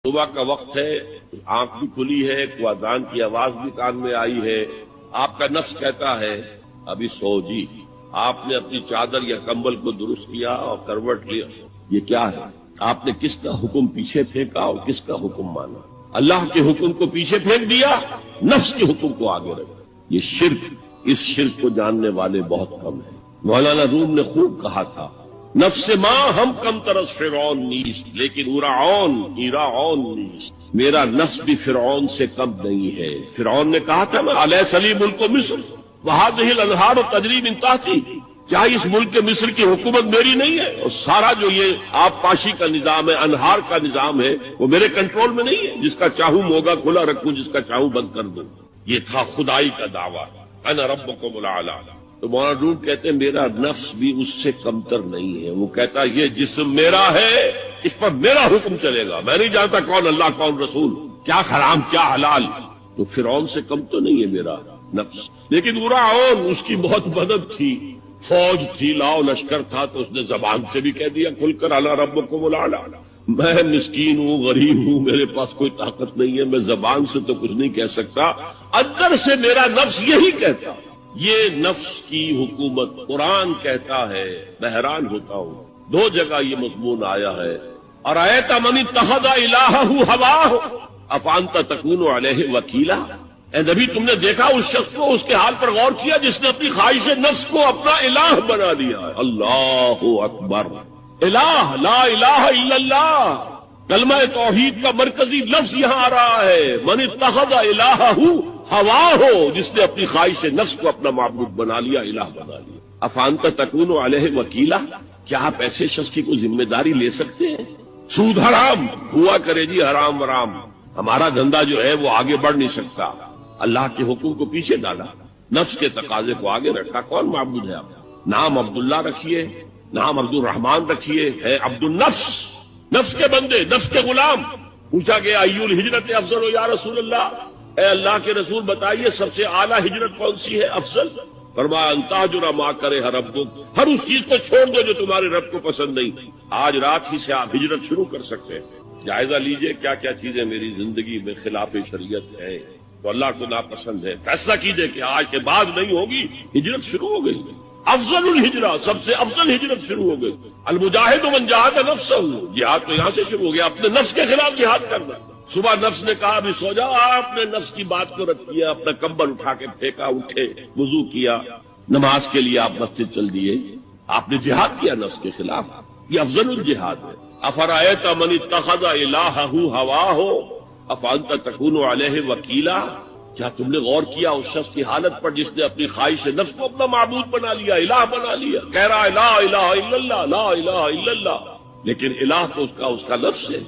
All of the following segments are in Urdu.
صبح کا وقت ہے، آنکھ بھی کھلی ہے، اذان کی آواز بھی کان میں آئی ہے، آپ کا نفس کہتا ہے ابھی سو جی۔ آپ نے اپنی چادر یا کمبل کو درست کیا اور کروٹ لیا، یہ کیا ہے؟ آپ نے کس کا حکم پیچھے پھینکا اور کس کا حکم مانا؟ اللہ کے حکم کو پیچھے پھینک دیا، نفس کے حکم کو آگے رکھا۔ یہ شرک، اس شرک کو جاننے والے بہت کم ہیں۔ مولانا روم نے خوب کہا تھا، نفس ماں ہم کم ترس فرعون نیست لیکن ایراعون نیست، میرا نفس بھی فرعون سے کم نہیں ہے۔ فرعون نے کہا تھا نا علیہ سلی ملک مصر وہذہ الانہار تجری من تحتی، کیا اس ملک مصر کی حکومت میری نہیں ہے؟ اور سارا جو یہ آب پاشی کا نظام ہے، انہار کا نظام ہے، وہ میرے کنٹرول میں نہیں ہے؟ جس کا چاہوں موگا کھلا رکھوں، جس کا چاہوں بند کر دوں۔ یہ تھا خدائی کا دعویٰ، انا ربکم الاعلی۔ تو مولانا روم کہتے ہیں میرا نفس بھی اس سے کمتر نہیں ہے۔ وہ کہتا ہے یہ جسم میرا ہے، اس پر میرا حکم چلے گا، میں نہیں جانتا کون اللہ کون رسول، کیا حرام کیا حلال۔ تو فرعون سے کم تو نہیں ہے میرا نفس، لیکن ایراعون اس کی بہت مدد تھی، فوج تھی، لاؤ لشکر تھا، تو اس نے زبان سے بھی کہہ دیا کھل کر انا ربکم الاعلی۔ میں مسکین ہوں، غریب ہوں، میرے پاس کوئی طاقت نہیں ہے، میں زبان سے تو کچھ نہیں کہہ سکتا، اندر سے میرا نفس یہی کہتا۔ یہ نفس کی حکومت قرآن کہتا ہے، میں حیران ہوتا ہوں، دو جگہ یہ مضمون آیا ہے، ارأیت من اتخذ الہہ ہواہ افانت تکون علیہ وکیلا۔ اے نبی تم نے دیکھا اس شخص کو، اس کے حال پر غور کیا جس نے اپنی خواہش نفس کو اپنا الہ بنا لیا ہے۔ اللہ اکبر، الہ لا الہ الا اللہ، کلمہ توحید کا مرکزی لفظ یہاں آ رہا ہے، من اتخذ الہہ ہوا ہو، جس نے اپنی خواہش نفس کو اپنا معبود بنا لیا، الہ بنا لیا۔ افانت تکون علیہ وکیلا، کیا آپ ایسے شخص کی کوئی ذمہ داری لے سکتے ہیں؟ سود حرام ہوا کرے جی، حرام ورام، ہمارا دھندا جو ہے وہ آگے بڑھ نہیں سکتا۔ اللہ کے حکم کو پیچھے ڈالا، نفس کے تقاضے کو آگے رکھا۔ کون معبود ہے آپ؟ نام عبداللہ رکھیے، نام عبد الرحمان رکھیے، ہے عبد النفس، نفس کے بندے، نفس کے غلام۔ پوچھا گیا ایو الہجرت افضل ہو یا رسول اللہ، اے اللہ کے رسول بتائیے سب سے اعلیٰ ہجرت کون سی ہے، افضل؟ فرمایا ان تہجر ما کرہ ربک، ہر اس چیز کو چھوڑ دو جو تمہارے رب کو پسند نہیں۔ آج رات ہی سے آپ ہجرت شروع کر سکتے ہیں۔ جائزہ لیجئے کیا کیا چیزیں میری زندگی میں خلاف شریعت ہے، تو اللہ کو ناپسند ہے، فیصلہ کیجئے کہ آج کے بعد نہیں ہوگی، ہجرت شروع ہو گئی۔ افضل الہجرہ، سب سے افضل ہجرت شروع ہو گئی۔ المجاہد من جاہد نفسہ، جہاد تو یہاں سے شروع ہو گیا، اپنے نفس کے خلاف جہاد کرنا۔ صبح نفس نے کہا ابھی سو جاؤ، آپ نے نفس کی بات کو رکھ دیا، اپنا کمبل اٹھا کے پھینکا، اٹھے، وضو کیا، نماز کے لیے آپ مسجد چل دیے، آپ نے جہاد کیا نفس کے خلاف۔ یہ افضل الجہاد ہے۔ افرأیت من اتخذ الہہ ہواہ افانت تکون علیہ وکیلا، کیا تم نے غور کیا اس شخص کی حالت پر جس نے اپنی خواہش نفس کو اپنا معبود بنا لیا، الہ بنا لیا، کہہ رہا ہے لا الہ الا اللہ، لا الہ الا اللہ، لیکن الہ تو اس کا لفظ ہے۔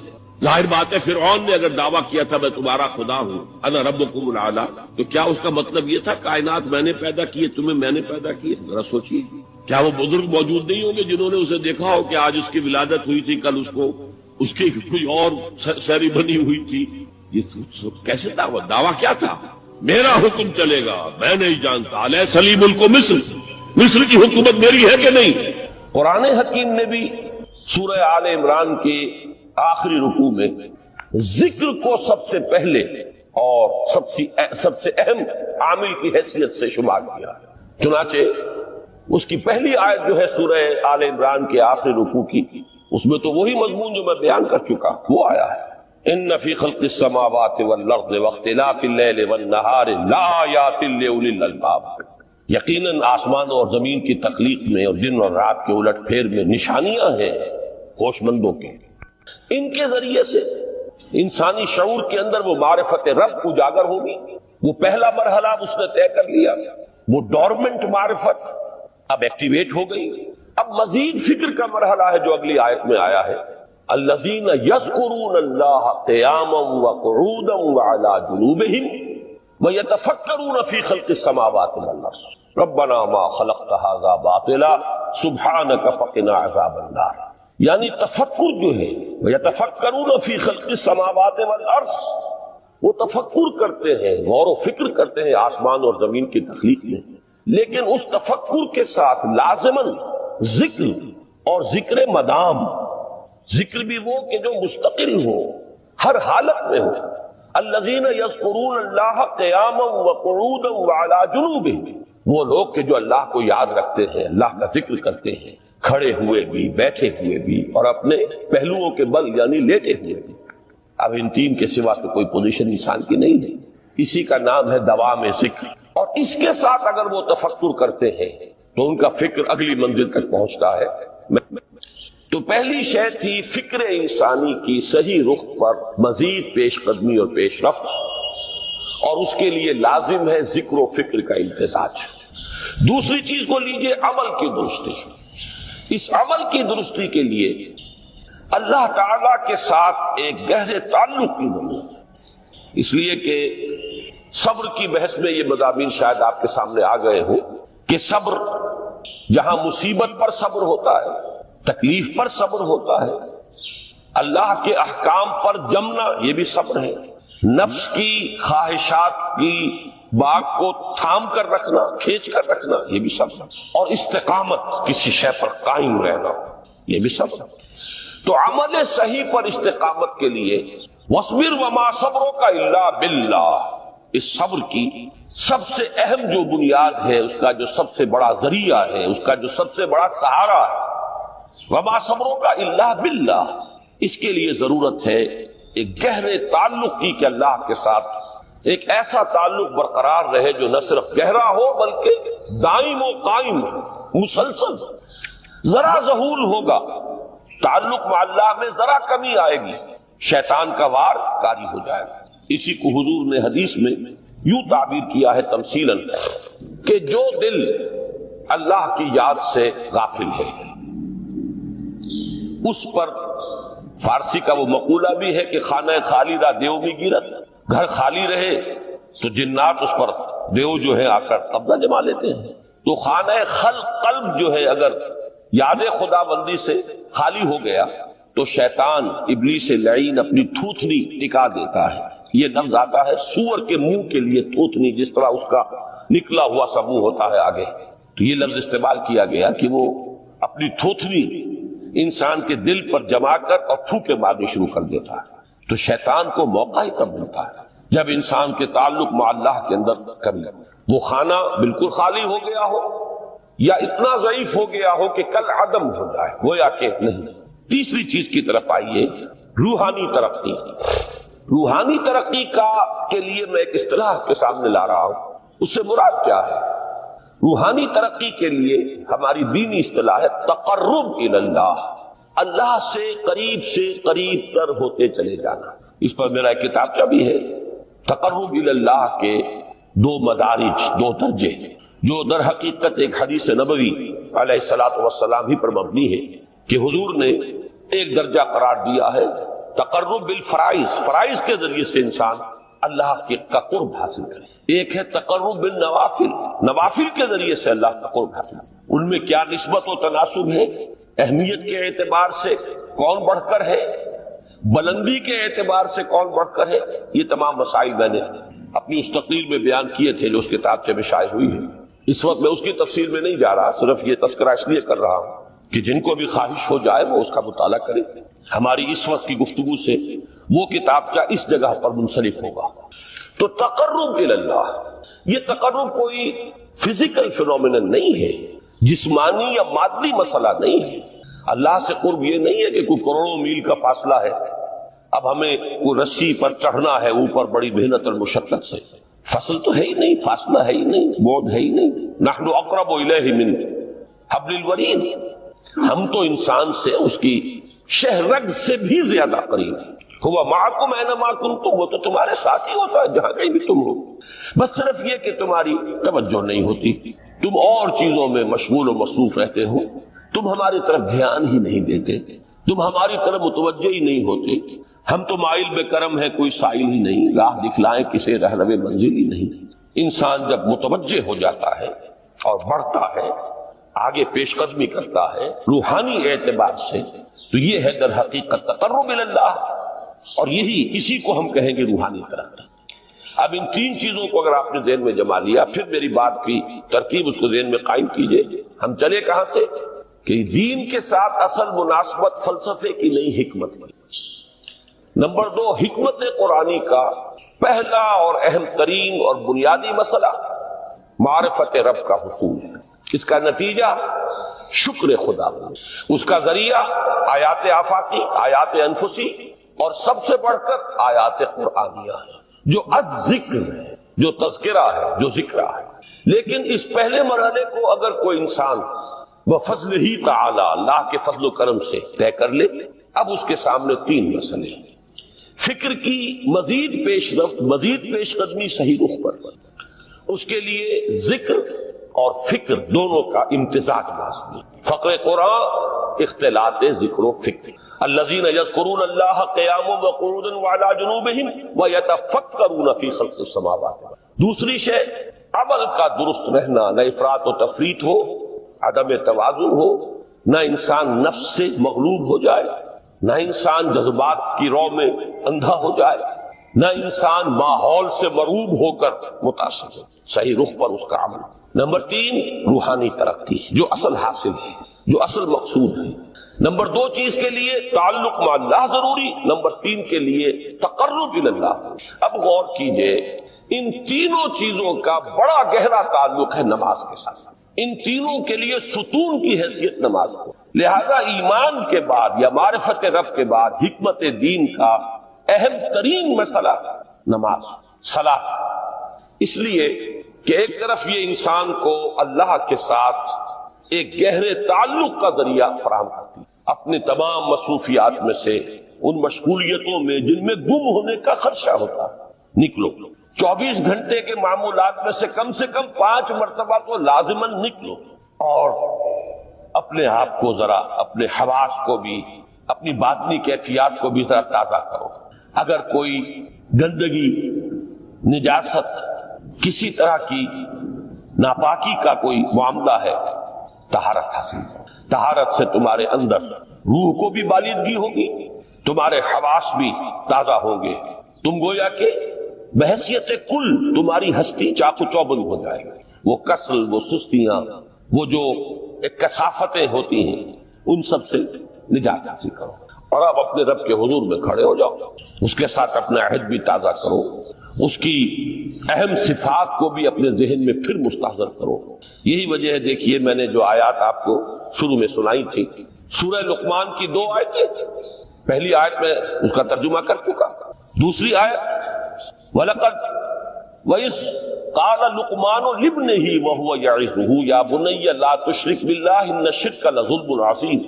ظاہر بات ہے فرعون نے اگر دعویٰ کیا تھا میں تمہارا خدا ہوں، انا ربکم الاعلی، تو کیا اس کا مطلب یہ تھا کائنات میں نے پیدا کیے، تمہیں میں نے پیدا کیے؟ ذرا سوچیے، کیا وہ بزرگ موجود نہیں ہوں گے جنہوں نے اسے دیکھا ہو کہ آج اس کی ولادت ہوئی تھی، کل اس کی کوئی اور سیری بنی ہوئی تھی؟ یہ کیسے دعویٰ کیا تھا؟ میرا حکم چلے گا، میں نہیں جانتا، علیہ سلی ملک مصر کی حکومت میری ہے کہ نہیں؟ قرآن حکیم نے بھی سورہ آل عمران کے آخری رکوع میں ذکر کو سب سے پہلے اور سب سے اہم عامل کی حیثیت سے شمار کیا ہے۔ چنانچہ اس کی پہلی آیت جو ہے سورہ آل عمران کے آخری رکوع کی، اس میں تو وہی مضمون جو میں بیان کر چکا وہ آیا ہے، ان فی خلق السماوات والارض واختلاف اللیل والنہار لآیات لأولی الالباب، یقیناً آسمان اور زمین کی تخلیق میں اور دن اور رات کے الٹ پھیر میں نشانیاں ہیں ہوش مندوں کے۔ ان کے ذریعے سے انسانی شعور کے اندر وہ معرفت رب اجاگر ہوگی۔ وہ پہلا مرحلہ اس نے طے کر لیا، وہ ڈورمنٹ معرفت اب ایکٹیویٹ ہو گئی۔ اب مزید فکر کا مرحلہ ہے جو اگلی آیت میں آیا ہے، الذین یذکرون اللہ قیاما وقعودا وعلی جنوبہم ویتفکرون فی خلق السماوات والارض ربنا ما خلقت ھذا باطلا سبحانک فقنا عذاب النار۔ یعنی تفکر جو ہے وَيَتَفَكَّرُونَ فِي خَلْقِ السَّمَاوَاتِ وَالْأَرْضِ، وہ تفکر کرتے ہیں، غور و فکر کرتے ہیں آسمان اور زمین کی تخلیق میں، لیکن اس تفکر کے ساتھ لازماً ذکر اور ذکر مدام، ذکر بھی وہ کہ جو مستقل ہو، ہر حالت میں ہو. الذین یذکرون اللہ قیاما وقعودا وعلی جنوبہم، وہ لوگ کہ جو اللہ کو یاد رکھتے ہیں، اللہ کا ذکر کرتے ہیں، کھڑے ہوئے بھی، بیٹھے ہوئے بھی، اور اپنے پہلوؤں کے بل یعنی لیٹے ہوئے بھی. اب ان تین کے سوا تو کوئی پوزیشن انسان کی نہیں ہے. اسی کا نام ہے دوام ذکر. اور اس کے ساتھ اگر وہ تفکر کرتے ہیں تو ان کا فکر اگلی منزل تک پہنچتا ہے. تو پہلی شے تھی فکر انسانی کی صحیح رخ پر مزید پیش قدمی اور پیش رفت، اور اس کے لیے لازم ہے ذکر و فکر کا امتزاج. دوسری چیز کو لیجئے عمل کی درستی. اس عمل کی درستی کے لیے اللہ تعالی کے ساتھ ایک گہرے تعلق کی ضرورت ہے. اس لیے کہ صبر کی بحث میں یہ مضامین شاید آپ کے سامنے آ گئے ہوں کہ صبر، جہاں مصیبت پر صبر ہوتا ہے، تکلیف پر صبر ہوتا ہے، اللہ کے احکام پر جمنا یہ بھی صبر ہے، نفس کی خواہشات کی باغ کو تھام کر رکھنا، کھینچ کر رکھنا یہ بھی صبر، اور استقامت کسی شے پر قائم رہنا یہ بھی صبر. تو عمل صحیح پر استقامت کے لیے وَاصْبِرْ وَمَا صَبْرُكَ إِلَّا بِاللَّهِ، اس صبر کی سب سے اہم جو بنیاد ہے، اس کا جو سب سے بڑا ذریعہ ہے، اس کا جو سب سے بڑا سہارا ہے، وَمَا صَبْرُكَ إِلَّا بِاللَّهِ، اس کے لیے ضرورت ہے ایک گہرے تعلق کی کہ اللہ کے ساتھ ایک ایسا تعلق برقرار رہے جو نہ صرف گہرا ہو بلکہ دائم و قائم ہو، مسلسل. ذرا ظہول ہوگا تعلق مع اللہ میں، ذرا کمی آئے گی، شیطان کا وار کاری ہو جائے گا. اسی کو حضور نے حدیث میں یوں تعبیر کیا ہے تمثیلاً کہ جو دل اللہ کی یاد سے غافل ہے اس پر، فارسی کا وہ مقولہ بھی ہے کہ خانہ خالی را دیو میں گیرت، گھر خالی رہے تو جنات اس پر دیو جو ہے آ کر قبضہ جما لیتے ہیں. تو خانہ قلب جو ہے اگر یاد خدا بندی سے خالی ہو گیا تو شیطان ابلیس لعین اپنی تھوتنی ٹکا دیتا ہے. یہ لفظ آتا ہے سور کے منہ کے لیے تھوتنی، جس طرح اس کا نکلا ہوا سا منہ ہوتا ہے آگے، تو یہ لفظ استعمال کیا گیا کہ وہ اپنی تھوتنی انسان کے دل پر جما کر اور پھوکے مارنی شروع کر دیتا ہے. تو شیطان کو موقع ہی کب ملتا ہے جب انسان کے تعلق مع اللہ کے اندر کمی، وہ خانہ بالکل خالی ہو گیا ہو یا اتنا ضعیف ہو گیا ہو کہ کل عدم ہو جائے، گویا کہ نہیں. تیسری چیز کی طرف آئیے، روحانی ترقی. روحانی ترقی کے لیے میں ایک اصطلاح آپ کے سامنے لا رہا ہوں. اس سے مراد کیا ہے؟ روحانی ترقی کے لیے ہماری دینی اصطلاح ہے تقرب الی اللہ، اللہ سے قریب تر ہوتے چلے جانا. اس پر میرا ایک کتابچہ بھی ہے. تقرب الی اللہ کے دو مدارج، دو درجے، جو در حقیقت ایک حدیث نبوی علیہ الصلوۃ والسلام ہی پر مبنی ہے کہ حضور نے ایک درجہ قرار دیا ہے تقرب بالفرائض، فرائض کے ذریعے سے انسان اللہ کا قرب حاصل کرے. ایک ہے تقرب بالنوافل، نوافل کے ذریعے سے اللہ کا قرب حاصل کرے. ان میں کیا نسبت و تناسب ہے، اہمیت کے اعتبار سے کون بڑھ کر ہے، بلندی کے اعتبار سے کون بڑھ کر ہے، یہ تمام مسائل میں نے اپنی اس تقریر میں بیان کیے تھے جو اس کتاب سے شائع ہوئی ہے. اس وقت میں اس کی تفصیل میں نہیں جا رہا، صرف یہ تذکرہ اس لیے کر رہا ہوں کہ جن کو بھی خواہش ہو جائے وہ اس کا مطالعہ کرے. ہماری اس وقت کی گفتگو سے وہ کتاب کا اس جگہ پر منسلک ہوگا. تو تقرب الی اللہ، یہ تقرب کوئی فزیکل فینومینن نہیں ہے، جسمانی یا مادی مسئلہ نہیں ہے. اللہ سے قرب یہ نہیں ہے کہ کوئی کروڑوں میل کا فاصلہ ہے، اب ہمیں کوئی رسی پر چڑھنا ہے اوپر بڑی محنت اور مشقت سے. فصل تو ہے ہی نہیں، فاصلہ ہے ہی نہیں، بعد ہے ہی نہیں. نحن اقرب الیہ من حبل الورید، ہم تو انسان سے اس کی شہرگ سے بھی زیادہ قریب ہیں. ہوا معکم اینما کنتم، وہ تو تمہارے ساتھ ہی ہوتا ہے جہاں کہیں بھی تم ہو. بس صرف یہ کہ تمہاری توجہ نہیں ہوتی، تم اور چیزوں میں مشغول و مصروف رہتے ہو، تم ہماری طرف دھیان ہی نہیں دیتے، تم ہماری طرف متوجہ ہی نہیں ہوتے. ہم تو مائل بے کرم ہے، کوئی سائل ہی نہیں، راہ دکھلائیں کسے رہنم منزل ہی نہیں. انسان جب متوجہ ہو جاتا ہے اور بڑھتا ہے، آگے پیش قدمی کرتا ہے روحانی اعتبار سے، تو یہ ہے در حقیقت تقرب الی اللہ، اور اسی کو ہم کہیں گے روحانی ترقی. اب ان تین چیزوں کو اگر آپ نے ذہن میں جما لیا، پھر میری بات کی ترکیب اس کو ذہن میں قائم کیجئے. ہم چلے کہاں سے کہ دین کے ساتھ اصل مناسبت فلسفے کی نہیں، حکمت کی. نمبر 2، حکمت قرآنی کا پہلا اور اہم ترین اور بنیادی مسئلہ معرفت رب کا حصول، اس کا نتیجہ شکر خدا، اس کا ذریعہ آیات آفاقی، آیات انفسی، اور سب سے بڑھ کر آیات قرآنیہ جو الذکر ہے، جو تذکرہ ہے، جو ذکرہ ہے۔ لیکن اس پہلے مرحلے کو اگر کوئی انسان بفضل ہی تعالی، اللہ کے فضل و کرم سے طے کر لے، اب اس کے سامنے 3 مسئلے ہیں۔ فکر کی مزید پیش رفت، مزید پیش قدمی صحیح رخ پر، اس کے لیے ذکر اور فکر دونوں کا امتزاج لازمی۔ فقہ قرآن اختلاط ذکر و فکر، الذین یذکرون اللہ قیاما وقعودا وعلی جنوبہم ویتفکرون فی خلق السماوات۔ دوسری شے عمل کا درست رہنا، نہ افراط و تفریط ہو، عدم توازن ہو، نہ انسان نفس سے مغلوب ہو جائے، نہ انسان جذبات کی رو میں اندھا ہو جائے، نہ انسان ماحول سے مرعوب ہو کر متاثر ہو، صحیح رخ پر اس کا عمل۔ نمبر 3، روحانی ترقی، جو اصل حاصل ہے، جو اصل مقصود ہے۔ نمبر 2 چیز کے لیے تعلق مع اللہ ضروری، نمبر 3 کے لیے تقرب الی اللہ۔ اب غور کیجئے، ان تینوں چیزوں کا بڑا گہرا تعلق ہے نماز کے ساتھ، ان تینوں کے لیے ستون کی حیثیت نماز کو۔ لہذا ایمان کے بعد یا معرفت رب کے بعد حکمت دین کا اہم ترین مسئلہ نماز، صلاۃ، اس لیے کہ ایک طرف یہ انسان کو اللہ کے ساتھ ایک گہرے تعلق کا ذریعہ فراہم کرتی، اپنے تمام مصروفیات میں سے، ان مشغولیتوں میں جن میں گم ہونے کا خدشہ ہوتا ہے، نکلو۔ 24 گھنٹے کے معمولات میں سے کم 5 مرتبہ تو لازماً نکلو، اور اپنے آپ کو ذرا، اپنے حواس کو بھی، اپنی باطنی کیفیات کو بھی ذرا تازہ کرو۔ اگر کوئی گندگی، نجاست، کسی طرح کی ناپاکی کا کوئی معاملہ ہے، طہارت حاصل کرو۔ طہارت سے تمہارے اندر روح کو بھی بالیدگی ہوگی، تمہارے حواس بھی تازہ ہوں گے، تم گویا کہ بحیثیت کل تمہاری ہستی چاق و چوبند ہو جائے گی۔ وہ کسل، وہ سستیاں، وہ جو ایک کثافتیں ہوتی ہیں، ان سب سے نجات حاصل کرو، اور اب اپنے رب کے حضور میں کھڑے ہو جاؤ، اس کے ساتھ اپنا عہد بھی تازہ کرو، اس کی اہم صفات کو بھی اپنے ذہن میں پھر مستحضر کرو۔ یہی وجہ ہے، دیکھیے میں نے جو آیات آپ کو شروع میں سنائی تھی، سورہ لقمان کی 2 آیتیں، پہلی آیت میں اس کا ترجمہ کر چکا، دوسری آیت وَلَقَدْ وَإِذْ قَالَ لُقْمَانُ لِابْنِهِ وَهُوَ يَعِظُهُ يَا بُنَيَّ لَا تُشْرِكْ بِاللَّهِ إِنَّ الشِّرْكَ لَظُلْمٌ عَظِيمٌ۔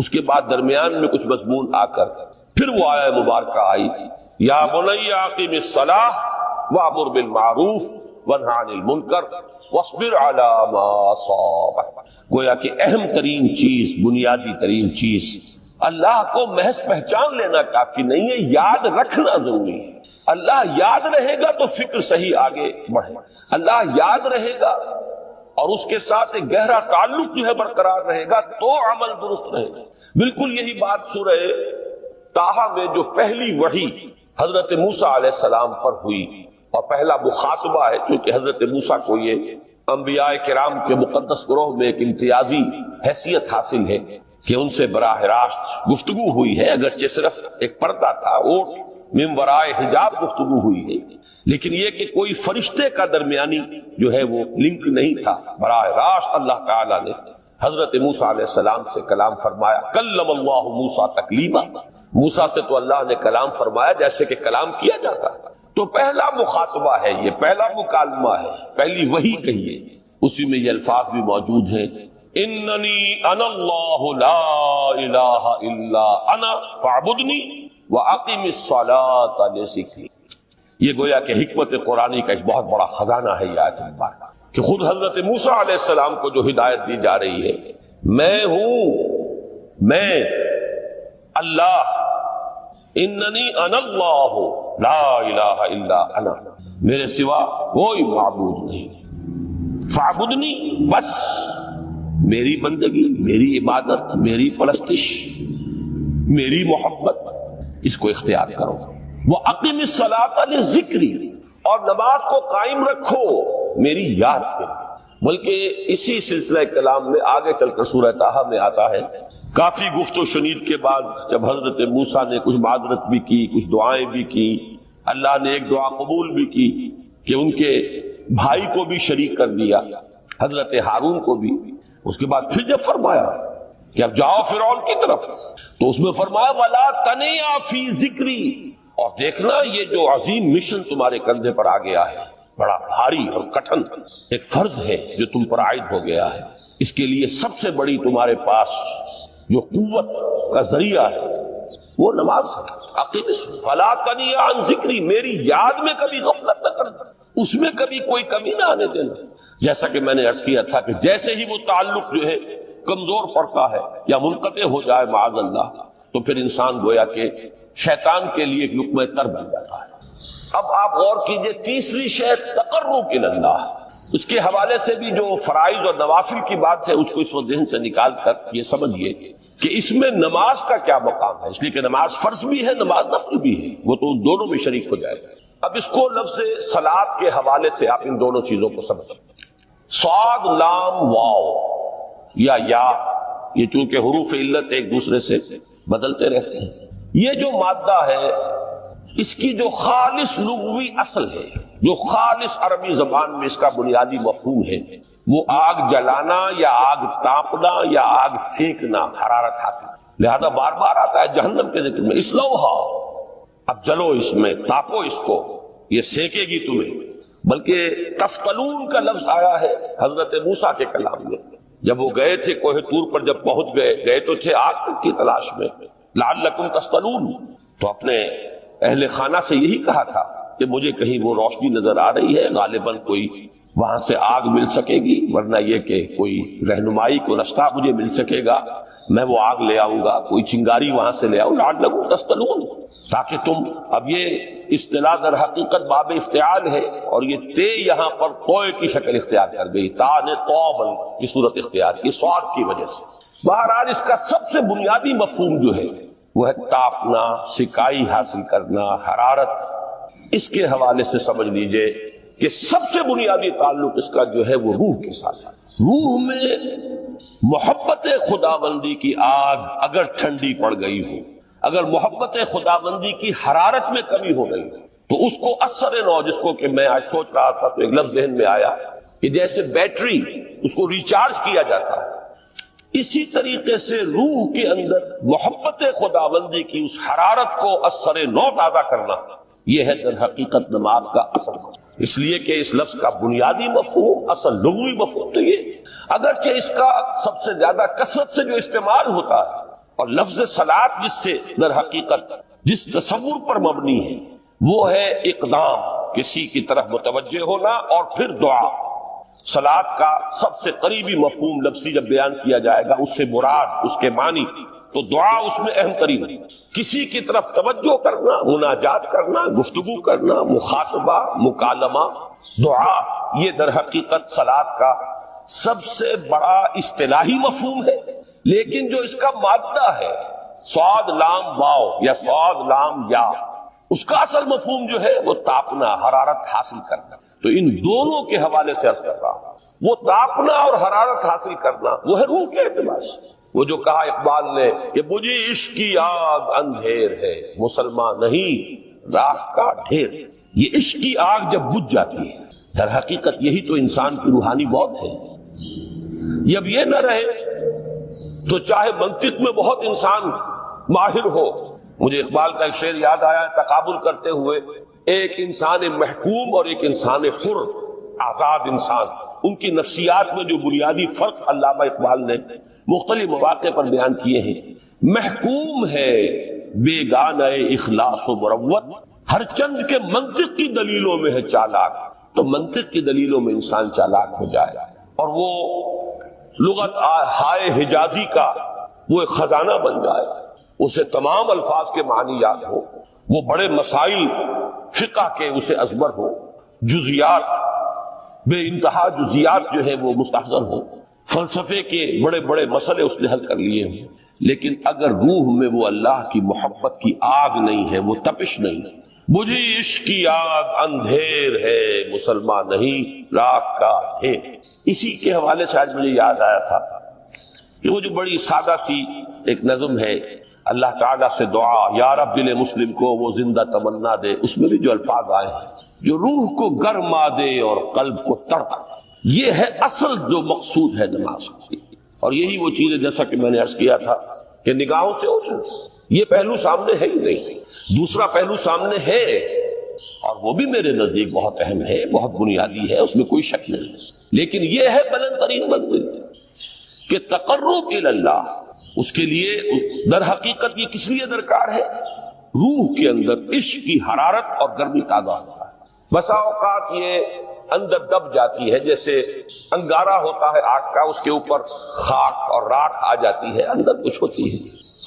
اس کے بعد درمیان میں کچھ مضمون آ کر پھر وہ آیہ مبارکہ آئی، یا بنی اقم الصلاۃ وامر بالمعروف وانہی عن المنکر واصبر علی ما اصابک۔ گویا کہ اہم ترین چیز، بنیادی ترین چیز، اللہ کو محض پہچان لینا کافی نہیں ہے، یاد رکھنا ضروری ہے۔ اللہ یاد رہے گا تو فکر صحیح آگے بڑھے، اللہ یاد رہے گا اور اس کے ساتھ ایک گہرا تعلق جو ہے برقرار رہے گا تو عمل درست رہے گا۔ بالکل یہی بات سورہ طٰہٰ میں جو پہلی وحی حضرت موسیٰ علیہ السلام پر ہوئی، اور پہلا مخاطبہ ہے، چونکہ حضرت موسیٰ کو یہ انبیاء کرام کے مقدس گروہ میں ایک امتیازی حیثیت حاصل ہے کہ ان سے براہ راست گفتگو ہوئی ہے، اگرچہ صرف ایک پردہ تھا، اوٹ من ورائے حجاب گفتگو ہوئی ہے، لیکن یہ کہ کوئی فرشتے کا درمیانی جو ہے وہ لنک نہیں تھا، براہ راست اللہ تعالیٰ نے حضرت موسیٰ علیہ السلام سے کلام فرمایا۔ کلم اللہ موسیٰ تکلیما، موسیٰ سے تو اللہ نے کلام فرمایا جیسے کہ کلام کیا جاتا ہے۔ تو پہلا مخاطبہ ہے، یہ پہلا مکالمہ ہے، پہلی وحی کہیے، اسی میں یہ الفاظ بھی موجود ہیں، اننی انا اللہ لا الہ الا انا فاعبدنی واقم الصلاۃ لذکری۔ یہ گویا کہ حکمت قرآنی کا ایک بہت بڑا خزانہ ہے یہ آیت مبارکہ، کہ خود حضرت موسیٰ علیہ السلام کو جو ہدایت دی جا رہی ہے، میں ہوں، میں اللہ، اننی انا اللہ لا الہ الا انا، میرے سوا کوئی معبود نہیں، فاعبدنی، بس میری بندگی، میری عبادت، میری پرستش، میری محبت، اس کو اختیار کرو۔ وَأَقِمِ الصَّلَاةَ لِذِكْرِي، اور نماز کو قائم رکھو میری یاد کے لیے۔ بلکہ اسی سلسلہ کلام میں آگے چل کر سورہ طٰہٰ میں آتا ہے، کافی گفت و شنید کے بعد جب حضرت موسیٰ نے کچھ معذرت بھی کی، کچھ دعائیں بھی کی، اللہ نے ایک دعا قبول بھی کی کہ ان کے بھائی کو بھی شریک کر دیا، حضرت ہارون کو بھی۔ اس کے بعد پھر جب فرمایا کہ اب جاؤ فرعون کی طرف، تو اس میں فرمایا وَلَا تَنِيَا فِي ذِكْرِي، اور دیکھنا یہ جو عظیم مشن تمہارے کندھے پر آ گیا ہے، بڑا بھاری اور کٹھن ایک فرض ہے جو تم پر عائد ہو گیا ہے، اس کے لیے سب سے بڑی تمہارے پاس جو قوت کا ذریعہ ہے وہ نماز ہے۔ اقیم فَلَا تَنِيَا عَن ذِكْرِي، میری یاد میں کبھی غفلت نہ کرنا، اس میں کبھی کوئی کمی نہ آنے دینا۔ جیسا کہ میں نے عرض کیا تھا کہ جیسے ہی وہ تعلق جو ہے کمزور پڑتا ہے یا منقطع ہو جائے معاذ اللہ، تو پھر انسان گویا کہ شیطان کے لیے ایک لقمہ تر بن جاتا ہے۔ اب آپ غور کیجئے، تیسری شے تقرب الی اللہ، اس کے حوالے سے بھی جو فرائض اور نوافل کی بات ہے اس کو اس وقت ذہن سے نکال کر یہ سمجھیے کہ اس میں نماز کا کیا مقام ہے، اس لیے کہ نماز فرض بھی ہے، نماز نفل بھی ہے، وہ تو دونوں میں شریک ہو جائے۔ اب اس کو لفظ صلاۃ کے حوالے سے آپ ان دونوں چیزوں کو سمجھیں۔ صاد لام واو یا یہ چونکہ حروف علت ایک دوسرے سے بدلتے رہتے ہیں، یہ جو مادہ ہے اس کی جو خالص لغوی اصل ہے، جو خالص عربی زبان میں اس کا بنیادی مفہوم ہے، وہ آگ جلانا یا آگ تاپنا یا آگ سینکنا، حرارت حاصل۔ لہذا بار بار آتا ہے جہنم کے ذکر میں اسلوہا، اب جلو اس میں، تاپو اس کو، یہ سینکے گی تمہیں۔ بلکہ تفتلون کا لفظ آیا ہے حضرت موسیٰ کے کلام میں، جب وہ گئے تھے کوہ طور پر، جب پہنچ گئے تو تھے آگ کی تلاش میں، لعلکم تفتلون، تو اپنے اہل خانہ سے یہی کہا تھا کہ مجھے کہیں وہ روشنی نظر آ رہی ہے، غالباً کوئی وہاں سے آگ مل سکے گی، ورنہ یہ کہ کوئی رہنمائی کو رستہ مجھے مل سکے گا، میں وہ آگ لے آؤں گا، کوئی چنگاری وہاں سے لے آؤں، لعلکم تفتلون، تاکہ تم، اب یہ اصطلاح در حقیقت باب افتعال ہے، اور یہ تے یہاں پر توئے کی شکل اختیار کر گئی، تا نے توبل کی صورت اختیار کی صاد کی وجہ سے۔ بہرحال اس کا سب سے بنیادی مفہوم جو ہے وہ ہے تاپنا، سکائی حاصل کرنا، حرارت۔ اس کے حوالے سے سمجھ لیجئے کہ سب سے بنیادی تعلق اس کا جو ہے وہ روح کے ساتھ ہے۔ روح میں محبت خداوندی کی آگ اگر ٹھنڈی پڑ گئی ہو، اگر محبت خداوندی کی حرارت میں کمی ہو گئی تو اس کو اثر نو، جس کو کہ میں آج سوچ رہا تھا تو ایک لفظ ذہن میں آیا کہ جیسے بیٹری اس کو ریچارج کیا جاتا ہے، اسی طریقے سے روح کے اندر محبت خداوندی کی اس حرارت کو اثر نو تازہ کرنا، یہ ہے در حقیقت نماز کا اصل۔ اس لیے کہ اس لفظ کا بنیادی مفہوم، اصل لغوی مفہوم تو یہ، اگرچہ اس کا سب سے زیادہ کثرت سے جو استعمال ہوتا ہے، اور لفظ صلاۃ جس سے در حقیقت جس تصور پر مبنی ہے وہ ہے اقدام، کسی کی طرف متوجہ ہونا اور پھر دعا۔ صلاۃ کا سب سے قریبی مفہوم لفظی جب بیان کیا جائے گا، اس سے مراد، اس کے معنی، تو دعا اس میں اہم ترین ہے۔ کسی کی طرف توجہ کرنا، مناجات کرنا، گفتگو کرنا، مخاطبہ، مکالمہ، دعا، یہ در حقیقت صلاۃ کا سب سے بڑا اصطلاحی مفہوم ہے۔ لیکن جو اس کا مادہ ہے صاد لام واو یا صاد لام یا، اس کا اصل مفہوم جو ہے وہ تاپنا، حرارت حاصل کرنا۔ تو ان دونوں کے حوالے سے عرض کر رہا ہوں، وہ تاپنا اور حرارت حاصل کرنا وہ ہے روح کے اعتبار سے۔ وہ جو کہا اقبال نے کہ مجھے عشق کی آگ اندھیر ہے، مسلمان نہیں راہ کا ڈھیر، یہ عشق کی آگ جب بجھ جاتی ہے، در حقیقت یہی تو انسان کی روحانی موت ہے۔ جب یہ نہ رہے تو چاہے منطق میں بہت انسان ماہر ہو، مجھے اقبال کا ایک شعر یاد آیا تقابل کرتے ہوئے، ایک انسان محکوم اور ایک انسان حر، آزاد انسان، ان کی نفسیات میں جو بنیادی فرق علامہ اقبال نے مختلف مواقع پر بیان کیے ہیں۔ محکوم ہے بیگانہ اخلاص و مروت، ہر چند کے منطق کی دلیلوں میں ہے چالاک، تو منطق کی دلیلوں میں انسان چالاک ہو جائے اور وہ لغت ہائے حجازی کا وہ ایک خزانہ بن جائے، اسے تمام الفاظ کے معنی یاد ہو، وہ بڑے مسائل فقہ کے اسے ازبر ہو، جزیات، بے انتہا جزیات جو ہے وہ مستحضر ہو، فلسفے کے بڑے بڑے مسئلے اس نے حل کر لیے ہوں، لیکن اگر روح میں وہ اللہ کی محبت کی آگ نہیں ہے، وہ تپش نہیں، بجھی عشق کی آگ اندھیر ہے، مسلمان نہیں راک کا ڈھیر۔ اسی کے حوالے سے آج مجھے یاد آیا تھا کہ وہ جو بڑی سادہ سی ایک نظم ہے، اللہ تعالیٰ سے دعا یا رب دل مسلم کو وہ زندہ تمنا دے، اس میں بھی جو الفاظ آئے ہیں جو روح کو گرما دے اور قلب کو تڑپا، یہ ہے اصل جو مقصود ہے نماز کو۔ اور یہی وہ چیز ہے جیسا کہ میں نے عرض کیا تھا کہ نگاہوں سے اوجھل، یہ پہلو سامنے ہے ہی نہیں، دوسرا پہلو سامنے ہے اور وہ بھی میرے نزدیک بہت اہم ہے، بہت بنیادی ہے، اس میں کوئی شک نہیں، لیکن یہ ہے بلند ترین منزل کہ تقرب الی اللہ، اس کے لیے در حقیقت یہ کس لیے درکار ہے؟ روح کے اندر عشق کی حرارت اور گرمی تازہ ہوتا ہے۔ بسا اوقات یہ اندر دب جاتی ہے، جیسے انگارہ ہوتا ہے آگ کا، اس کے اوپر خاک اور راکھ آ جاتی ہے، اندر کچھ ہوتی ہے،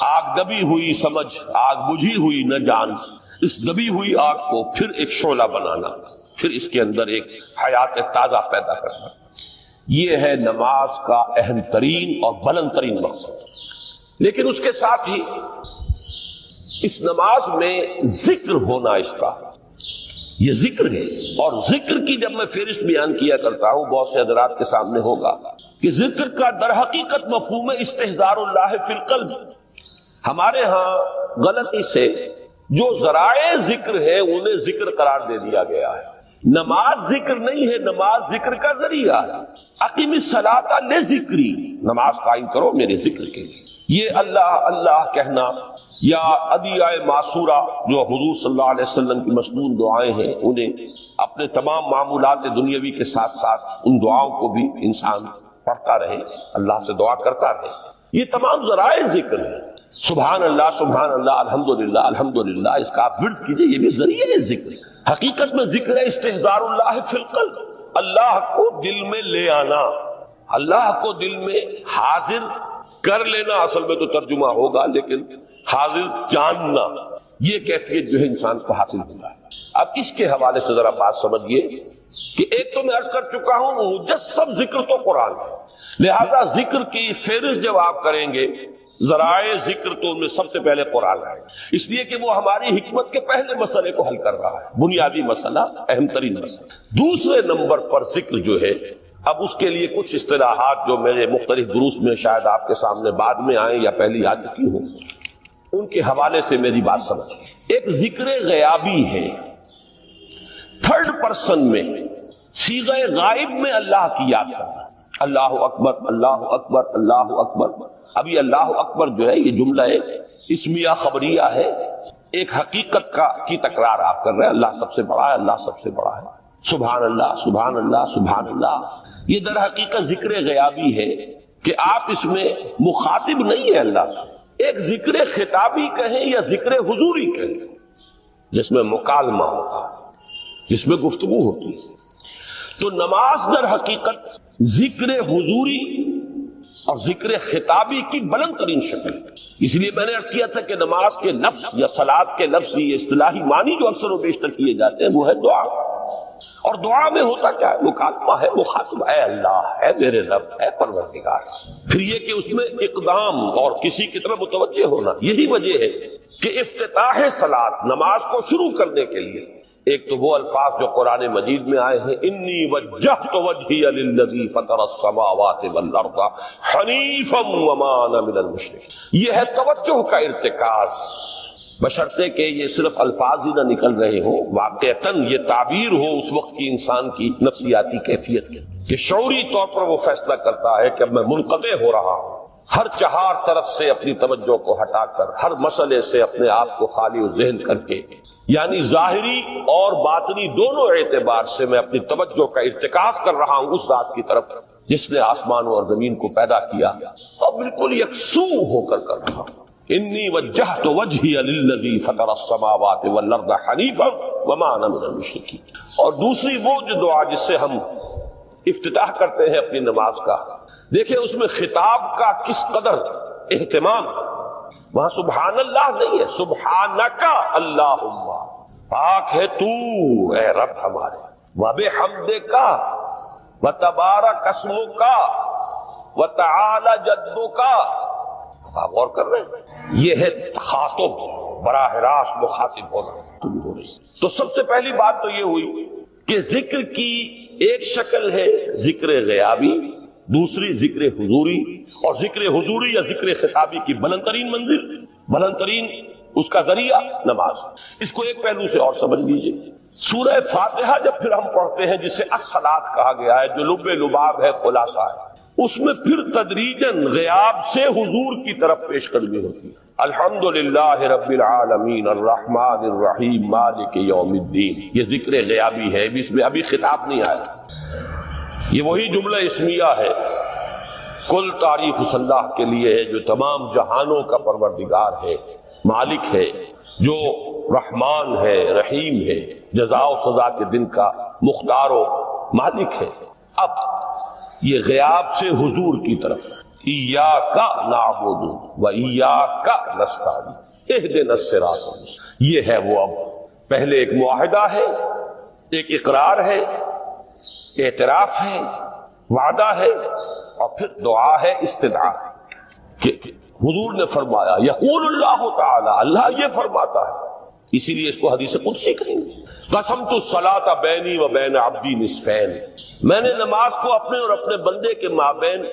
آگ دبی ہوئی سمجھ، آگ بجھی ہوئی نہ جان، اس دبی ہوئی آگ کو پھر ایک شعلہ بنانا، پھر اس کے اندر ایک حیات تازہ پیدا کرنا، یہ ہے نماز کا اہم ترین اور بلند ترین مقصد۔ لیکن اس کے ساتھ ہی اس نماز میں ذکر ہونا، اس کا یہ ذکر ہے، اور ذکر کی جب میں فہرست بیان کیا کرتا ہوں بہت سے حضرات کے سامنے ہوگا کہ ذکر کا در حقیقت مفہوم ہے استحضار اللہ فی القلب۔ ہمارے ہاں غلطی سے جو ذرائع ذکر ہے انہیں ذکر قرار دے دیا گیا ہے۔ نماز ذکر نہیں ہے، نماز ذکر کا ذریعہ ہے۔ اقیم الصلاۃ لذکری، نماز قائم کرو میرے ذکر کے لیے۔ یہ اللہ اللہ کہنا یا ادعیہ معصورہ جو حضور صلی اللہ علیہ وسلم کی مسنون دعائیں ہیں، انہیں اپنے تمام معمولات دنیاوی کے ساتھ ساتھ ان دعاؤں کو بھی انسان پڑھتا رہے، اللہ سے دعا کرتا رہے، یہ تمام ذرائع ذکر ہیں۔ سبحان اللہ الحمدللہ الحمدللہ، اس کا آپ ورد کیجئے، یہ بھی ذریعہ ذکر ہے۔ حقیقت میں ذکر ہے استحضار اللہ فی القلب، اللہ کو دل میں لے آنا، اللہ کو دل میں حاضر کر لینا، اصل میں تو ترجمہ ہوگا لیکن حاضر جاننا، یہ کیفیت جو ہے انسان کو حاصل ہوگا۔ اب اس کے حوالے سے ذرا بات سمجھیے کہ ایک تو میں عرض کر چکا ہوں مجسم ذکر تو قرآن ہے، لہذا ذکر کی فہرست جب آپ کریں گے ذرائع ذکر تو ان میں سب سے پہلے قرآن ہے، اس لیے کہ وہ ہماری حکمت کے پہلے مسئلے کو حل کر رہا ہے، بنیادی مسئلہ، اہم ترین مسئلہ۔ دوسرے نمبر پر ذکر جو ہے، اب اس کے لیے کچھ اصطلاحات جو میرے مختلف دروس میں شاید آپ کے سامنے بعد میں آئیں یا پہلی آ چکی ہوں، ان کے حوالے سے میری بات سمجھ۔ ایک ذکر غیابی ہے، تھرڈ پرسن میں، صیغہ غائب میں اللہ کی یاد کرنا، اللہ اکبر اللہ اکبر اللہ اکبر۔ ابھی اللہ اکبر جو ہے یہ جملہ اسمیہ خبریہ ہے، ایک حقیقت کی تکرار آپ کر رہے ہیں، اللہ سب سے بڑا ہے، اللہ سب سے بڑا ہے، سبحان اللہ سبحان اللہ سبحان اللہ۔ یہ در حقیقت ذکر غیابی ہے کہ آپ اس میں مخاطب نہیں ہے اللہ سے، ایک ذکر خطابی کہیں یا ذکر حضوری کہیں، جس میں مکالمہ ہوتا ہے، جس میں گفتگو ہوتی ہے۔ تو نماز در حقیقت ذکر حضوری اور ذکر خطابی کی بلند ترین شکل ہے۔ اس لیے میں نے عرض کیا تھا کہ نماز کے لفظ یا صلاۃ کے لفظ، یہ اصطلاحی معنی جو اکثر و بیشتر کیے جاتے ہیں وہ ہے دعا، اور دعا میں ہوتا کیا ہے؟ مکالمہ ہے، مخاطب، اے اللہ، اے میرے رب، اے پروردگار۔ پھر یہ کہ اس میں اقدام اور کسی کی طرف متوجہ ہونا، یہی وجہ ہے کہ افتتاح صلاۃ، نماز کو شروع کرنے کے لیے ایک تو وہ الفاظ جو قرآن مجید میں آئے ہیں، انی وجہت وجہی للذی فطر السماوات والارض حنیفا وما انا من المشرکین، یہ ہے توجہ کا ارتکاز، بشرطے کہ یہ صرف الفاظ ہی نہ نکل رہے ہوں، واقعتاً یہ تعبیر ہو اس وقت کی انسان کی نفسیاتی کیفیت کے، کہ شعوری طور پر وہ فیصلہ کرتا ہے کہ اب میں منقطع ہو رہا ہوں، ہر چہار طرف سے اپنی توجہ کو ہٹا کر، ہر مسئلے سے اپنے آپ کو خالی ذہن کر کے، یعنی ظاہری اور باطنی دونوں اعتبار سے میں اپنی توجہ کا ارتکاز کر رہا ہوں اس ذات کی طرف جس نے آسمانوں اور زمین کو پیدا کیا، اور بالکل یکسو ہو کر رہا ہوں۔ انی وجہت وجہی للذی فطر السماوات والارض حنیفا وما انا من المشرکین۔ اور دوسری وہ جو دعا جس سے ہم افتتاح کرتے ہیں اپنی نماز کا، دیکھیں اس میں خطاب کا کس قدر اہتمام، وہاں سبحان اللہ نہیں ہے، سبحانک اللہم، پاک ہے تو اے رب ہمارے، وبحمدک وتبارک اسمک وتعالی جدک۔ آپ غور کر رہے ہیں، یہ ہے تخاطب، براہ راست مخاطب ہونا شروع ہو رہی ہے۔ تو سب سے پہلی بات تو یہ ہوئی کہ ذکر کی ایک شکل ہے ذکر غیابی، دوسری ذکر حضوری، اور ذکر حضوری یا ذکر خطابی کی بلند ترین منزل، بلند ترین اس کا ذریعہ نماز۔ اس کو ایک پہلو سے اور سمجھ لیجئے، سورہ فاتحہ جب پھر ہم پڑھتے ہیں جسے الصلاۃ کہا گیا ہے، جو لب لباب ہے، خلاصہ ہے، اس میں پھر تدریجاً غیاب سے حضور کی طرف پیش قدمی ہوتی ہے۔ الحمدللہ رب العالمین الرحمن الرحیم مالک یوم الدین، یہ ذکر غیابی ہے، اس میں ابھی خطاب نہیں آیا۔ یہ وہی جملہ اسمیہ ہے، کل تعریف اس اللہ کے لیے ہے جو تمام جہانوں کا پروردگار ہے، مالک ہے، جو رحمان ہے، رحیم ہے، جزا و سزا کے دن کا مختار و مالک ہے۔ اب یہ غیاب سے حضور کی طرف، ایاک نعبد و ایاک نستعین اہدنا الصراط المستقیم، یہ ہے وہ۔ اب پہلے ایک معاہدہ ہے، ایک اقرار ہے، اعتراف ہے، وعدہ ہے، اور پھر دعا ہے، استدعاء ہے کہ حضور نے فرمایا، یقول اللہ تعالی، اللہ یہ فرماتا ہے، اسی لیے اس کو حدیث قدسی کہیں گے، قسمت الصلاۃ بینی و بین عبدی نصفین، میں نے نماز کو اپنے اور اپنے بندے کے مابین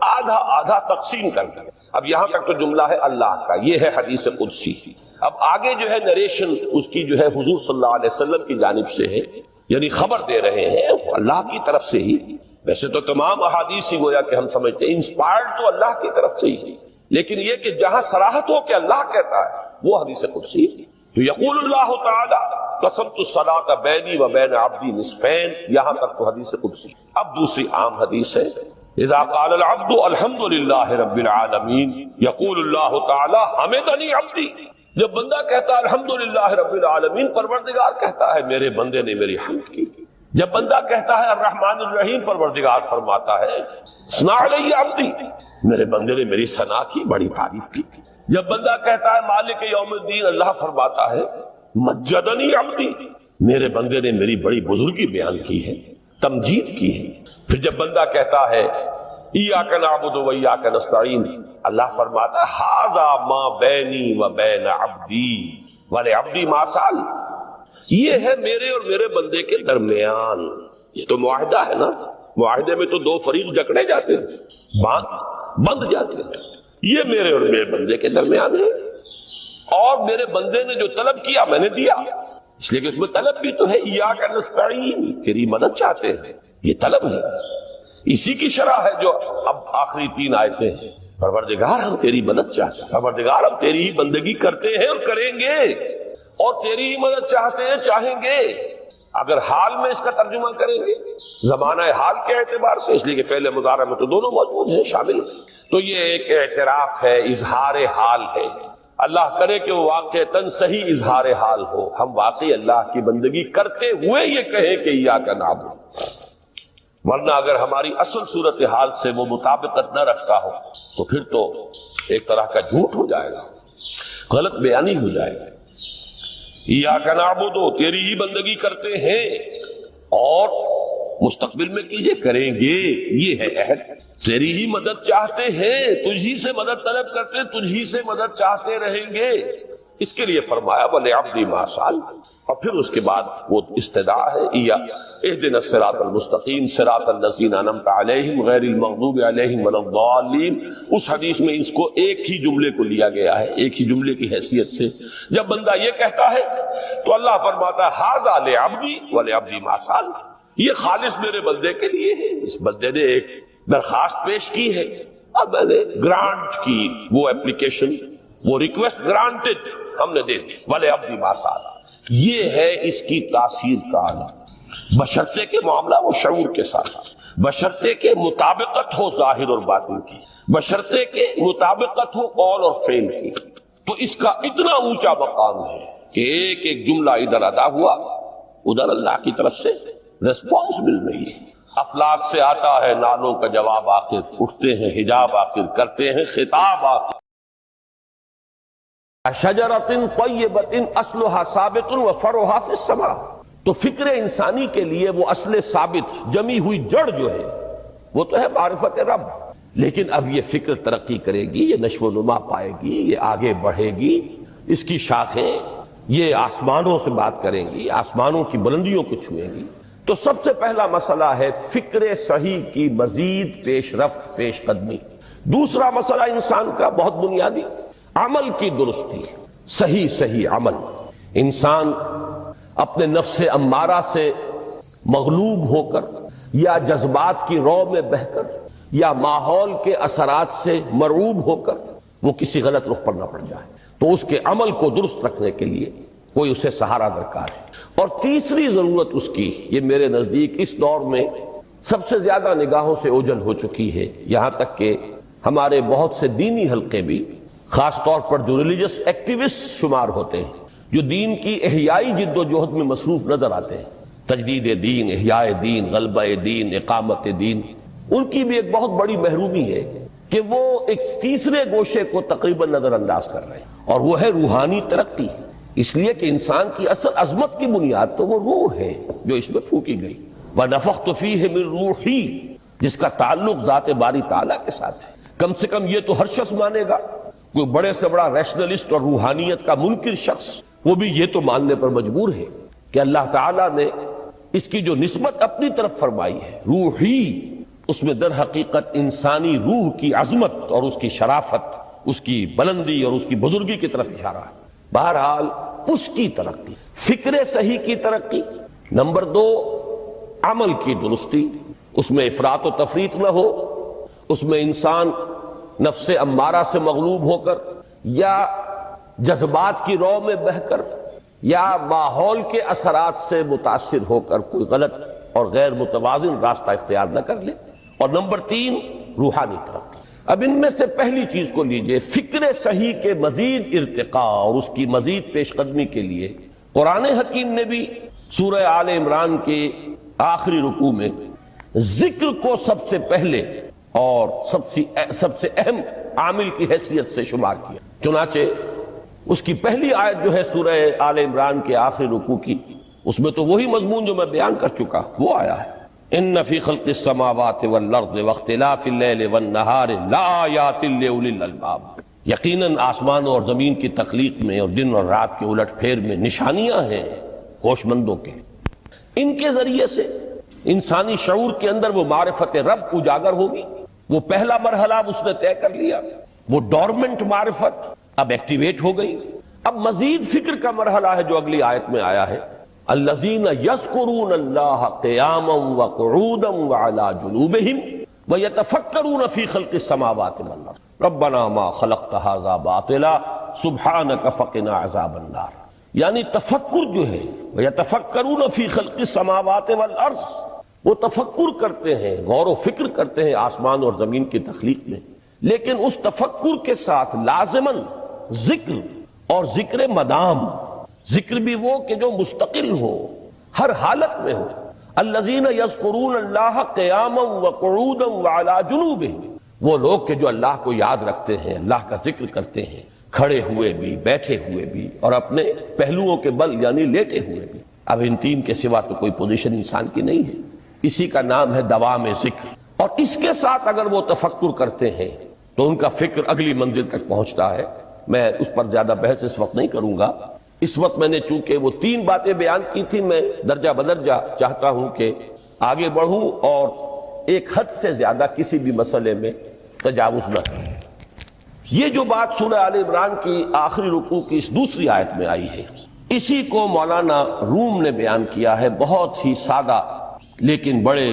آدھا آدھا تقسیم کر دیا۔ اب یہاں تک تو جملہ ہے اللہ کا، یہ ہے حدیث قدسی۔ اب آگے جو ہے نریشن اس کی جو ہے حضور صلی اللہ علیہ وسلم کی جانب سے ہے، یعنی خبر دے رہے ہیں اللہ کی طرف سے ہی۔ ویسے تو تمام احادیث ہی گویا کہ ہم سمجھتے ہیں انسپائرڈ تو اللہ کی طرف سے ہی، لیکن یہ کہ جہاں صراحت ہو کہ اللہ کہتا ہے وہ حدیث قدسی۔ تو یقول اللہ تعالی قسمت الصلاۃ بینی و بین عبدی نصفین، یہاں تک تو حدیث قدسی۔ اب دوسری عام حدیث ہے، اذا قال العبد الحمد للہ رب العالمین یقول اللہ تعالی حمدنی عبدی، جب بندہ کہتا ہے الحمد للہ رب العالمین، پروردگار کہتا ہے میرے بندے نے میری حمد کی۔ جب بندہ کہتا ہے الرحمن الرحیم، پروردگار فرماتا ہے ثنا علی عبدی، میرے بندے نے میری ثنا کی، بڑی تعریف کی۔ جب بندہ کہتا ہے مالک یوم الدین، اللہ فرماتا ہے مجدنی عبدی، میرے بندے نے میری بڑی بزرگی بیان کی ہے، تمجید کی ہے۔ پھر جب بندہ کہتا ہے ایاک نعبد و ایاک نستعین، اللہ فرماتا ہے ھذا ما بینی و بین عبدی ولعبدی ما سأل، یہ ہے میرے اور میرے بندے کے درمیان۔ یہ تو معاہدہ ہے نا، معاہدے میں تو دو فریق جکڑے جاتے ہیں، بند جاتے ہیں، یہ میرے اور میرے بندے کے درمیان ہے، اور میرے بندے نے جو طلب کیا میں نے دیا، اس لیے کہ اس میں طلب بھی تو ہے، ایاک نستعین، تیری مدد چاہتے ہیں، یہ طلب ہے۔ اسی کی شرح ہے جو اب آخری 3 آیتیں ہیں، پروردگار ہم تیری مدد چاہتے ہیں، پروردگار ہم تیری ہی بندگی کرتے ہیں اور کریں گے، اور تیری ہی مدد چاہتے ہیں، چاہیں گے۔ اگر حال میں اس کا ترجمہ کریں گے زمانہ حال کے اعتبار سے، اس لیے کہ فعل مضارع میں تو دونوں موجود ہیں، شامل ہیں، تو یہ ایک اعتراف ہے، اظہار حال ہے۔ اللہ کرے کہ وہ واقعتاً صحیح اظہار حال ہو، ہم واقعی اللہ کی بندگی کرتے ہوئے یہ کہیں کہ ایاک نعبد، ورنہ اگر ہماری اصل صورتحال سے وہ مطابقت نہ رکھتا ہو تو پھر تو ایک طرح کا جھوٹ ہو جائے گا، غلط بیانی ہو جائے گا۔ ایاک نعبد، تیری ہی بندگی کرتے ہیں، اور مستقبل میں کیجئے، کریں گے، یہ ہے عہد۔ تیری ہی مدد چاہتے ہیں، تجھی سے مدد طلب کرتے، تجھی سے مدد چاہتے رہیں گے، اس کے لیے فرمایا وَلِعَبْدِ مَا سَأَلَ، اور پھر اس کے بعد وہ استدعاء ہے، اهدنا الصراط المستقیم صراط الذین انعمت علیہم غیر المغضوب علیہم ولا الضالین۔ اس حدیث میں اس کو ایک ہی جملے کو لیا گیا ہے، ایک ہی جملے کی حیثیت سے۔ جب بندہ یہ کہتا ہے تو اللہ فرماتا ہے ھذا لعبدی ولعبدی ما سأل، یہ خالص میرے بندے کے لیے ہے، اس بندے نے ایک درخواست پیش کی ہے اور میں نے گرانٹ کی، وہ اپلیکیشن، وہ ریکویسٹ گرانٹڈ ہم نے دے دی، ولعبدی ما سأل۔ یہ ہے اس کی تاثیر کا عالم، بشرطے کے معاملہ وہ شعور کے ساتھ، بشرطے کے مطابقت ہو ظاہر اور باطن کی، بشرطے کے مطابقت ہو قول اور فعل کی۔ تو اس کا اتنا اونچا مقام ہے کہ ایک ایک جملہ ادھر ادا ہوا، ادھر اللہ کی طرف سے ریسپانس مل رہی ہے۔ افلاک سے آتا ہے نالوں کا جواب آخر، اٹھتے ہیں حجاب آخر، کرتے ہیں خطاب آخر۔ شجرۃ طیبۃ اصلھا ثابت وفرعھا فی السماء، تو فکر انسانی کے لیے وہ اصل ثابت، جمی ہوئی جڑ جو ہے وہ تو ہے معرفت رب، لیکن اب یہ فکر ترقی کرے گی، یہ نشو و نما پائے گی، یہ آگے بڑھے گی، اس کی شاخیں یہ آسمانوں سے بات کریں گی، آسمانوں کی بلندیوں کو چھوئیں گی۔ تو سب سے پہلا مسئلہ ہے فکر صحیح کی مزید پیش رفت، پیش قدمی۔ دوسرا مسئلہ انسان کا بہت بنیادی، عمل کی درستی، صحیح عمل۔ انسان اپنے نفس امارہ سے مغلوب ہو کر یا جذبات کی رو میں بہہ کر یا ماحول کے اثرات سے مرعوب ہو کر وہ کسی غلط رخ پر نہ پڑ جائے، تو اس کے عمل کو درست رکھنے کے لیے کوئی اسے سہارا درکار ہے۔ اور تیسری ضرورت اس کی، یہ میرے نزدیک اس دور میں سب سے زیادہ نگاہوں سے اوجھل ہو چکی ہے، یہاں تک کہ ہمارے بہت سے دینی حلقے بھی، خاص طور پر جو ریلیجس ایکٹیوسٹ شمار ہوتے ہیں، جو دین کی احیائی جد و جہد میں مصروف نظر آتے ہیں، تجدید دین، احیاء دین، غلبہ دین، اقامت دین، ان کی بھی ایک بہت بڑی محرومی ہے کہ وہ ایک تیسرے گوشے کو تقریباً نظر انداز کر رہے ہیں، اور وہ ہے روحانی ترقی۔ اس لیے کہ انسان کی اصل عظمت کی بنیاد تو وہ روح ہے جو اس میں پھونکی گئی، وَنَفَخْتُ فِيهِ مِن رُوحِي، جس کا تعلق ذات باری تعالیٰ کے ساتھ ہے۔ کم سے کم یہ تو ہر شخص مانے گا، کوئی بڑے سے بڑا ریشنلسٹ اور روحانیت کا منکر شخص وہ بھی یہ تو ماننے پر مجبور ہے کہ اللہ تعالیٰ نے اس کی جو نسبت اپنی طرف فرمائی ہے روحی، اس میں در حقیقت انسانی روح کی عظمت اور اس کی شرافت، اس کی بلندی اور اس کی بزرگی کی طرف اشارہ ہے۔ بہرحال اس کی ترقی، فکر صحیح کی ترقی۔ نمبر 2، عمل کی درستی، اس میں افراط و تفریط نہ ہو، اس میں انسان نفس امارہ سے مغلوب ہو کر یا جذبات کی رو میں بہہ کر یا ماحول کے اثرات سے متاثر ہو کر کوئی غلط اور غیر متوازن راستہ اختیار نہ کر لے۔ اور نمبر 3، روحانی ترقی۔ اب ان میں سے پہلی چیز کو لیجئے، فکر صحیح کے مزید ارتقاء اور اس کی مزید پیش قدمی کے لیے قرآن حکیم نے بھی سورہ آل عمران کے آخری رکوع میں ذکر کو سب سے پہلے اور سب سے اہم عامل کی حیثیت سے شمار کیا۔ چنانچہ اس کی پہلی آیت جو ہے سورہ آل عمران کے آخری رکوع کی، اس میں تو وہی مضمون جو میں بیان کر چکا وہ آیا ہے، ان فی خلق السماوات والارض واختلاف اللیل والنہار لآیات لأولی الالباب، یقیناً آسمانوں اور زمین کی تخلیق میں اور دن اور رات کے الٹ پھیر میں نشانیاں ہیں ہوش مندوں کے۔ ان کے ذریعے سے انسانی شعور کے اندر وہ معرفت رب اجاگر ہوگی۔ وہ پہلا مرحلہ اب اس نے طے کر لیا، وہ ڈورمنٹ معرفت اب ایکٹیویٹ ہو گئی۔ اب مزید فکر کا مرحلہ ہے جو اگلی آیت میں آیا ہے، الذین یذکرون اللہ قیاما وقعودا وعلی جنوبہم ویتفکرون فی خلق السماوات والارض ربنا ما خلقت ھذا باطلا سبحانک فقنا عذاب النار۔ یعنی تفکر جو ہے، ویتفکرون فی خلق السماوات والارض، وہ تفکر کرتے ہیں، غور و فکر کرتے ہیں آسمان اور زمین کی تخلیق میں، لیکن اس تفکر کے ساتھ لازماً ذکر اور ذکر مدام، ذکر بھی وہ کہ جو مستقل ہو، ہر حالت میں ہو۔ الذین یذکرون اللہ قیاما وقعودا وعلی جنوبہم، وہ لوگ کہ جو اللہ کو یاد رکھتے ہیں، اللہ کا ذکر کرتے ہیں، کھڑے ہوئے بھی، بیٹھے ہوئے بھی، اور اپنے پہلوؤں کے بل یعنی لیٹے ہوئے بھی۔ اب ان تین کے سوا تو کوئی پوزیشن انسان کی نہیں ہے، اسی کا نام ہے دوام ذکر۔ اور اس کے ساتھ اگر وہ تفکر کرتے ہیں تو ان کا فکر اگلی منزل تک پہنچتا ہے۔ میں اس پر زیادہ بحث اس وقت نہیں کروں گا، اس وقت میں نے چونکہ وہ 3 باتیں بیان کی تھی، میں درجہ بدرجہ چاہتا ہوں کہ آگے بڑھوں اور ایک حد سے زیادہ کسی بھی مسئلے میں تجاوز نہ کروں۔ یہ جو بات سورہ آل عمران کی آخری رکوع کی اس دوسری آیت میں آئی ہے، اسی کو مولانا روم نے بیان کیا ہے بہت ہی سادہ لیکن بڑے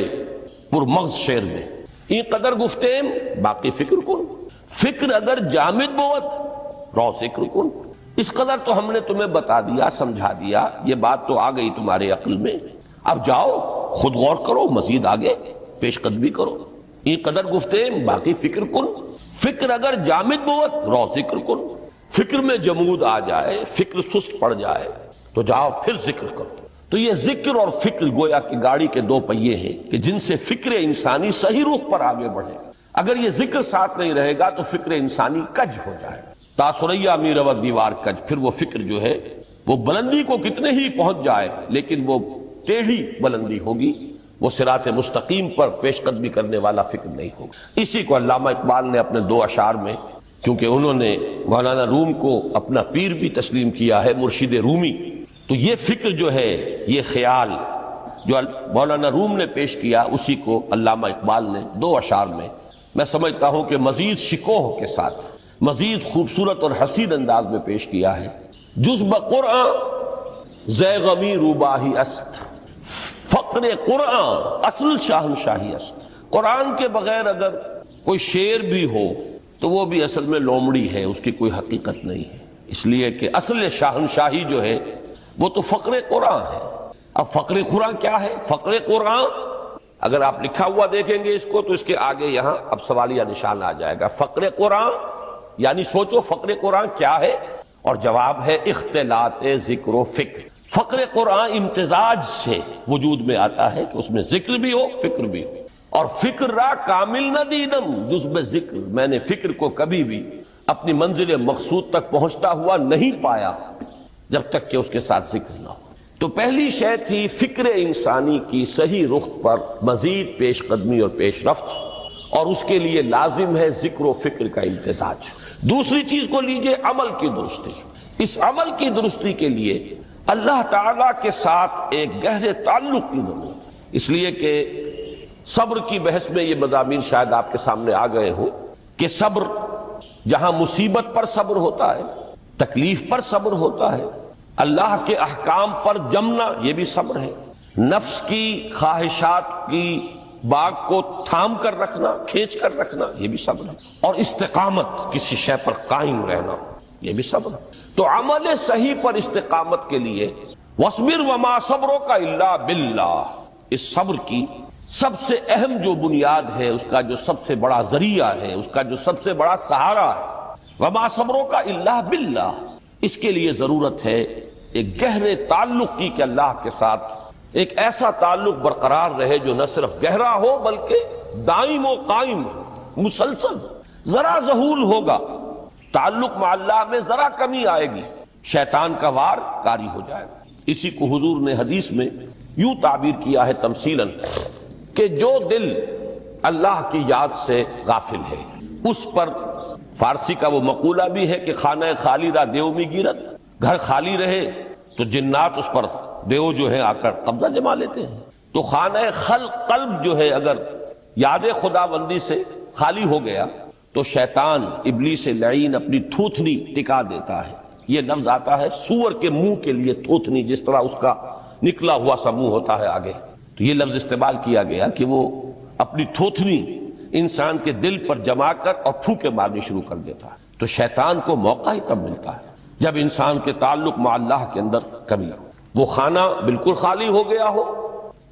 پرمغز شعر میں، این قدر گفتیم باقی فکر کن، فکر اگر جامد بود رو ذکر کن۔ اس قدر تو ہم نے تمہیں بتا دیا، سمجھا دیا، یہ بات تو آ گئی تمہارے عقل میں، اب جاؤ خود غور کرو، مزید آگے پیش قدمی کرو۔ این قدر گفتیم باقی فکر کن، فکر اگر جامد بود رو ذکر کن۔ فکر میں جمود آ جائے، فکر سست پڑ جائے تو جاؤ پھر ذکر کرو۔ تو یہ ذکر اور فکر گویا کہ گاڑی کے 2 پہیے ہیں کہ جن سے فکر انسانی صحیح رخ پر آگے بڑھے۔ اگر یہ ذکر ساتھ نہیں رہے گا تو فکر انسانی کج ہو جائے، تاثریا میرا دیوار کج، پھر وہ فکر جو ہے وہ بلندی کو کتنے ہی پہنچ جائے لیکن وہ ٹیڑھی بلندی ہوگی، وہ صراط مستقیم پر پیش قدمی کرنے والا فکر نہیں ہوگا۔ اسی کو علامہ اقبال نے اپنے 2 اشعار میں کیونکہ انہوں نے مولانا روم کو اپنا پیر بھی تسلیم کیا ہے، مرشد رومی. تو یہ فکر جو ہے، یہ خیال جو مولانا روم نے پیش کیا، اسی کو علامہ اقبال نے 2 اشعار میں میں سمجھتا ہوں کہ مزید شکوہ کے ساتھ، مزید خوبصورت اور حسین انداز میں پیش کیا ہے. جز بقرآن زے غمی روباہی است، فقر قرآن اصل شاہنشاہی است. قرآن کے بغیر اگر کوئی شعر بھی ہو تو وہ بھی اصل میں لومڑی ہے، اس کی کوئی حقیقت نہیں ہے. اس لیے کہ اصل شاہنشاہی جو ہے وہ تو فقر قرآن ہے. اب فقر قرآن کیا ہے؟ فقر قرآن اگر آپ لکھا ہوا دیکھیں گے اس کو تو اس کے آگے یہاں اب سوالیہ نشان آ جائے گا. فقر قرآن یعنی سوچو فقر قرآن کیا ہے، اور جواب ہے اختلاط ذکر و فکر. فقر قرآن امتزاج سے وجود میں آتا ہے کہ اس میں ذکر بھی ہو، فکر بھی ہو. اور فکر را کامل نہ دیدم جز بے ذکر، میں نے فکر کو کبھی بھی اپنی منزل مقصود تک پہنچتا ہوا نہیں پایا جب تک کہ اس کے ساتھ ذکر نہ ہو. تو پہلی شے تھی فکر انسانی کی صحیح رخ پر مزید پیش قدمی اور پیش رفت، اور اس کے لیے لازم ہے ذکر و فکر کا امتزاج. دوسری چیز کو لیجئے عمل کی درستی. اس عمل کی درستی کے لیے اللہ تعالیٰ کے ساتھ ایک گہرے تعلق کی ضرورت ہے. اس لیے کہ صبر کی بحث میں یہ مضامین شاید آپ کے سامنے آ گئے ہوں کہ صبر جہاں مصیبت پر صبر ہوتا ہے، تکلیف پر صبر ہوتا ہے، اللہ کے احکام پر جمنا یہ بھی صبر ہے، نفس کی خواہشات کی باغ کو تھام کر رکھنا، کھینچ کر رکھنا یہ بھی صبر ہے، اور استقامت کسی شے پر قائم رہنا یہ بھی صبر ہے. تو عمل صحیح پر استقامت کے لیے وَاصْبِرْ وَمَا صَبْرُكَ إِلَّا بِاللَّهِ، اس صبر کی سب سے اہم جو بنیاد ہے، اس کا جو سب سے بڑا ذریعہ ہے، اس کا جو سب سے بڑا سہارا ہے، وَمَا صَبْرُكَ إِلَّا بِاللَّهِ، اس کے لیے ضرورت ہے ایک گہرے تعلق کی کہ اللہ کے ساتھ ایک ایسا تعلق برقرار رہے جو نہ صرف گہرا ہو بلکہ دائم و قائم مسلسل. ذرا ذہول ہوگا تعلق مع اللہ میں، ذرا کمی آئے گی، شیطان کا وار کاری ہو جائے گا. اسی کو حضور نے حدیث میں یوں تعبیر کیا ہے تمثیلاً کہ جو دل اللہ کی یاد سے غافل ہے اس پر، فارسی کا وہ مقولہ بھی ہے کہ خانہ خالی را دیو می گیرت، گھر خالی رہے تو جنات اس پر دیو جو ہے آ کر قبضہ جما لیتے ہیں. تو خانہ قلب جو ہے اگر یاد خدا بندی سے خالی ہو گیا تو شیطان ابلیس لعین اپنی تھوتنی ٹکا دیتا ہے. یہ لفظ آتا ہے سور کے منہ کے لیے تھوتنی، جس طرح اس کا نکلا ہوا سا منہ ہوتا ہے آگے، تو یہ لفظ استعمال کیا گیا کہ وہ اپنی تھوتنی انسان کے دل پر جما کر اور پھوکے مارنی شروع کر دیتا ہے. تو شیطان کو موقع ہی تب ملتا ہے جب انسان کے تعلق مع اللہ کے اندر کمی ہو، وہ خانہ بالکل خالی ہو گیا ہو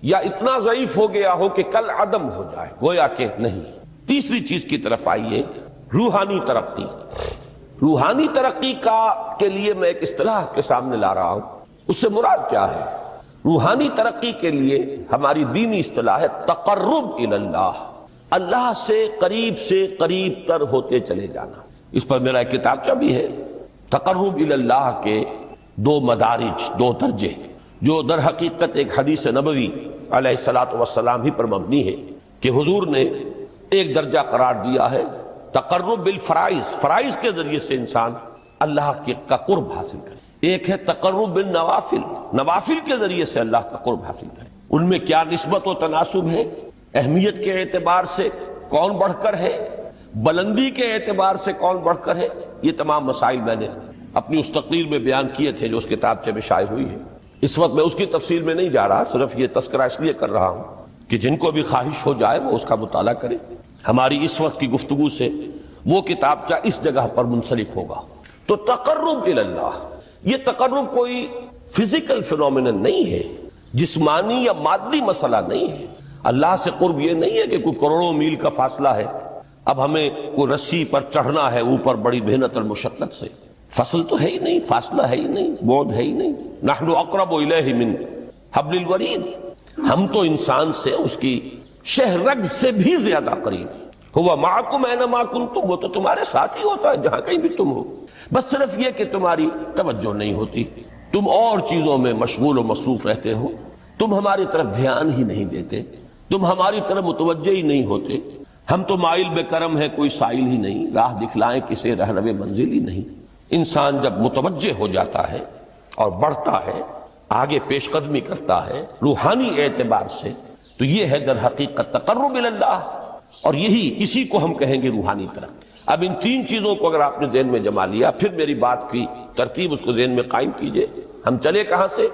یا اتنا ضعیف ہو گیا ہو کہ کل عدم ہو جائے، گویا کہ نہیں. تیسری چیز کی طرف آئیے، روحانی ترقی. روحانی ترقی کے لیے میں ایک اصطلاح کے سامنے لا رہا ہوں. اس سے مراد کیا ہے؟ روحانی ترقی کے لیے ہماری دینی اصطلاح ہے تقرب الی اللہ، اللہ سے قریب تر ہوتے چلے جانا. اس پر میرا ایک کتابچہ بھی ہے، تقرب الی اللہ کے 2 مدارج، 2 درجے، جو در حقیقت ایک حدیث نبوی علیہ الصلوۃ والسلام ہی پر مبنی ہے کہ حضور نے ایک درجہ قرار دیا ہے تقرب بالفرائض، فرائض کے ذریعے سے انسان اللہ کا قرب حاصل کرے. ایک ہے تقرب بالنوافل، نوافل کے ذریعے سے اللہ کا قرب حاصل کرے. ان میں کیا نسبت و تناسب ہے، اہمیت کے اعتبار سے کون بڑھ کر ہے، بلندی کے اعتبار سے کون بڑھ کر ہے، یہ تمام مسائل میں نے اپنی اس تقریر میں بیان کیے تھے جو اس کتابچے میں شائع ہوئی ہے. اس وقت میں اس کی تفصیل میں نہیں جا رہا، صرف یہ تذکرہ اس لیے کر رہا ہوں کہ جن کو بھی خواہش ہو جائے وہ اس کا مطالعہ کرے. ہماری اس وقت کی گفتگو سے وہ کتابچہ اس جگہ پر منسلک ہوگا. تو تقرب الی اللہ، یہ تقرب کوئی فزیکل فینومینن نہیں ہے، جسمانی یا مادی مسئلہ نہیں ہے. اللہ سے قرب یہ نہیں ہے کہ کوئی کروڑوں میل کا فاصلہ ہے، اب ہمیں کوئی رسی پر چڑھنا ہے اوپر بڑی محنت اور مشقت سے. فصل تو ہے ہی نہیں، فاصلہ ہے ہی نہیں، بعد ہے ہی نہیں. نحن اقرب الیہ من حبل الورید، ہم تو انسان سے اس کی شہرگ سے بھی زیادہ قریب. ہوا معکم اینما کنتم، وہ تو تمہارے ساتھ ہی ہوتا ہے جہاں کہیں بھی تم ہو، بس صرف یہ کہ تمہاری توجہ نہیں ہوتی، تم اور چیزوں میں مشغول و مصروف رہتے ہو، تم ہماری طرف دھیان ہی نہیں دیتے، تم ہماری طرف متوجہ ہی نہیں ہوتے. ہم تو مائل بے کرم ہے کوئی سائل ہی نہیں، راہ دکھلائیں کسے رہنو منزل ہی نہیں۔ انسان جب متوجہ ہو جاتا ہے اور بڑھتا ہے، آگے پیش قدمی کرتا ہے روحانی اعتبار سے، تو یہ ہے در حقیقت تقرب اللہ، اور اسی کو ہم کہیں گے روحانی ترقی۔ اب ان تین چیزوں کو اگر آپ نے ذہن میں جما لیا، پھر میری بات کی ترتیب اس کو ذہن میں قائم کیجئے۔ ہم چلے کہاں سے؟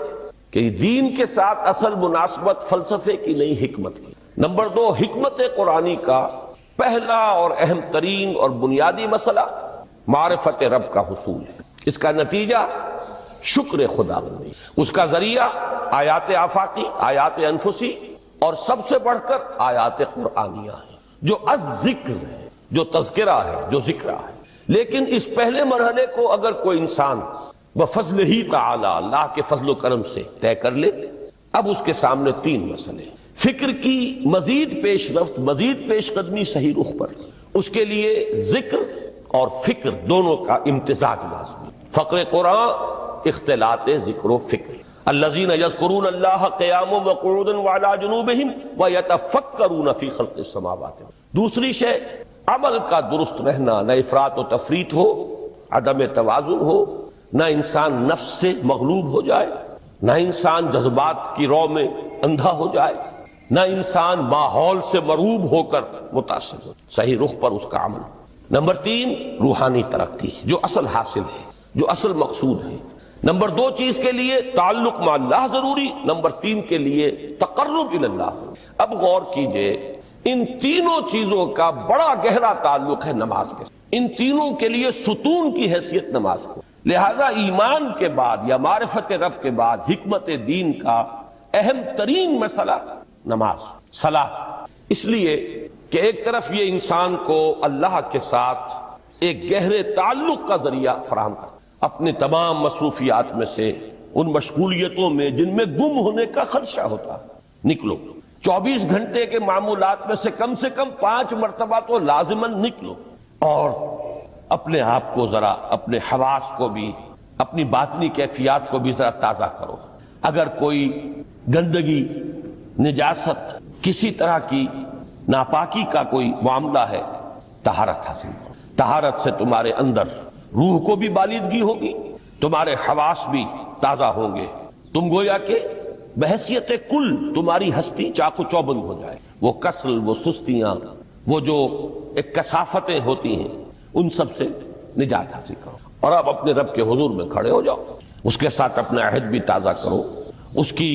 کہ دین کے ساتھ اصل مناسبت فلسفے کی نہیں، حکمت کی۔ نمبر 2، حکمت قرآنی کا پہلا اور اہم ترین اور بنیادی مسئلہ معرفت رب کا حصول ہے۔ اس کا نتیجہ شکر خدا بندی، اس کا ذریعہ آیات آفاقی، آیات انفسی، اور سب سے بڑھ کر آیات قرآنیہ ہے، جو الذکر ہے، جو تذکرہ ہے، جو ذکرہ ہے۔ لیکن اس پہلے مرحلے کو اگر کوئی انسان بفضل ہی تعالی، اللہ کے فضل و کرم سے طے کر لے، اب اس کے سامنے تین مسئلے، فکر کی مزید پیش رفت، مزید پیش قدمی صحیح رخ پر، اس کے لیے ذکر اور فکر دونوں کا امتزاج لازمی۔ فقر قرآن اختلاط ذکر و فکر۔ الذین یذکرون اللہ قیاما وقعودا وعلی جنوبہم ویتفکرون فی خلق السماوات۔ دوسری شے عمل کا درست رہنا، نہ افراط و تفریط ہو، عدم توازن ہو، نہ انسان نفس سے مغلوب ہو جائے، نہ انسان جذبات کی رو میں اندھا ہو جائے، نہ انسان ماحول سے مرعوب ہو کر متاثر ہو، صحیح رخ پر اس کا عمل۔ نمبر 3، روحانی ترقی، جو اصل حاصل ہے، جو اصل مقصود ہے۔ نمبر 2 چیز کے لیے تعلق مع اللہ ضروری، نمبر 3 کے لیے تقرب الی اللہ۔ اب غور کیجئے، ان تینوں چیزوں کا بڑا گہرا تعلق ہے نماز کے ساتھ، ان تینوں کے لیے ستون کی حیثیت نماز کو۔ لہذا ایمان کے بعد یا معرفت رب کے بعد حکمت دین کا اہم ترین مسئلہ نماز، صلاۃ۔ اس لیے کہ ایک طرف یہ انسان کو اللہ کے ساتھ ایک گہرے تعلق کا ذریعہ فراہم کرتا، اپنے تمام مصروفیات میں سے، ان مشغولیتوں میں جن میں گم ہونے کا خدشہ ہوتا ہے، نکلو۔ 24 گھنٹے کے معمولات میں سے کم 5 مرتبہ تو لازماً نکلو، اور اپنے آپ کو ذرا، اپنے حواس کو بھی، اپنی باطنی کیفیات کو بھی ذرا تازہ کرو۔ اگر کوئی گندگی، نجاست، کسی طرح کی ناپاکی کا کوئی معاملہ ہے، طہارت حاصل کرو۔ طہارت سے تمہارے اندر روح کو بھی بالیدگی ہوگی، تمہارے حواس بھی تازہ ہوں گے، تم گویا کہ بحیثیت کل تمہاری ہستی چاق و چوبند ہو جائے۔ وہ کسل، وہ سستیاں، وہ جو ایک کثافتیں ہوتی ہیں، ان سب سے نجات حاصل کرو، اور اب اپنے رب کے حضور میں کھڑے ہو جاؤ، اس کے ساتھ اپنا عہد بھی تازہ کرو، اس کی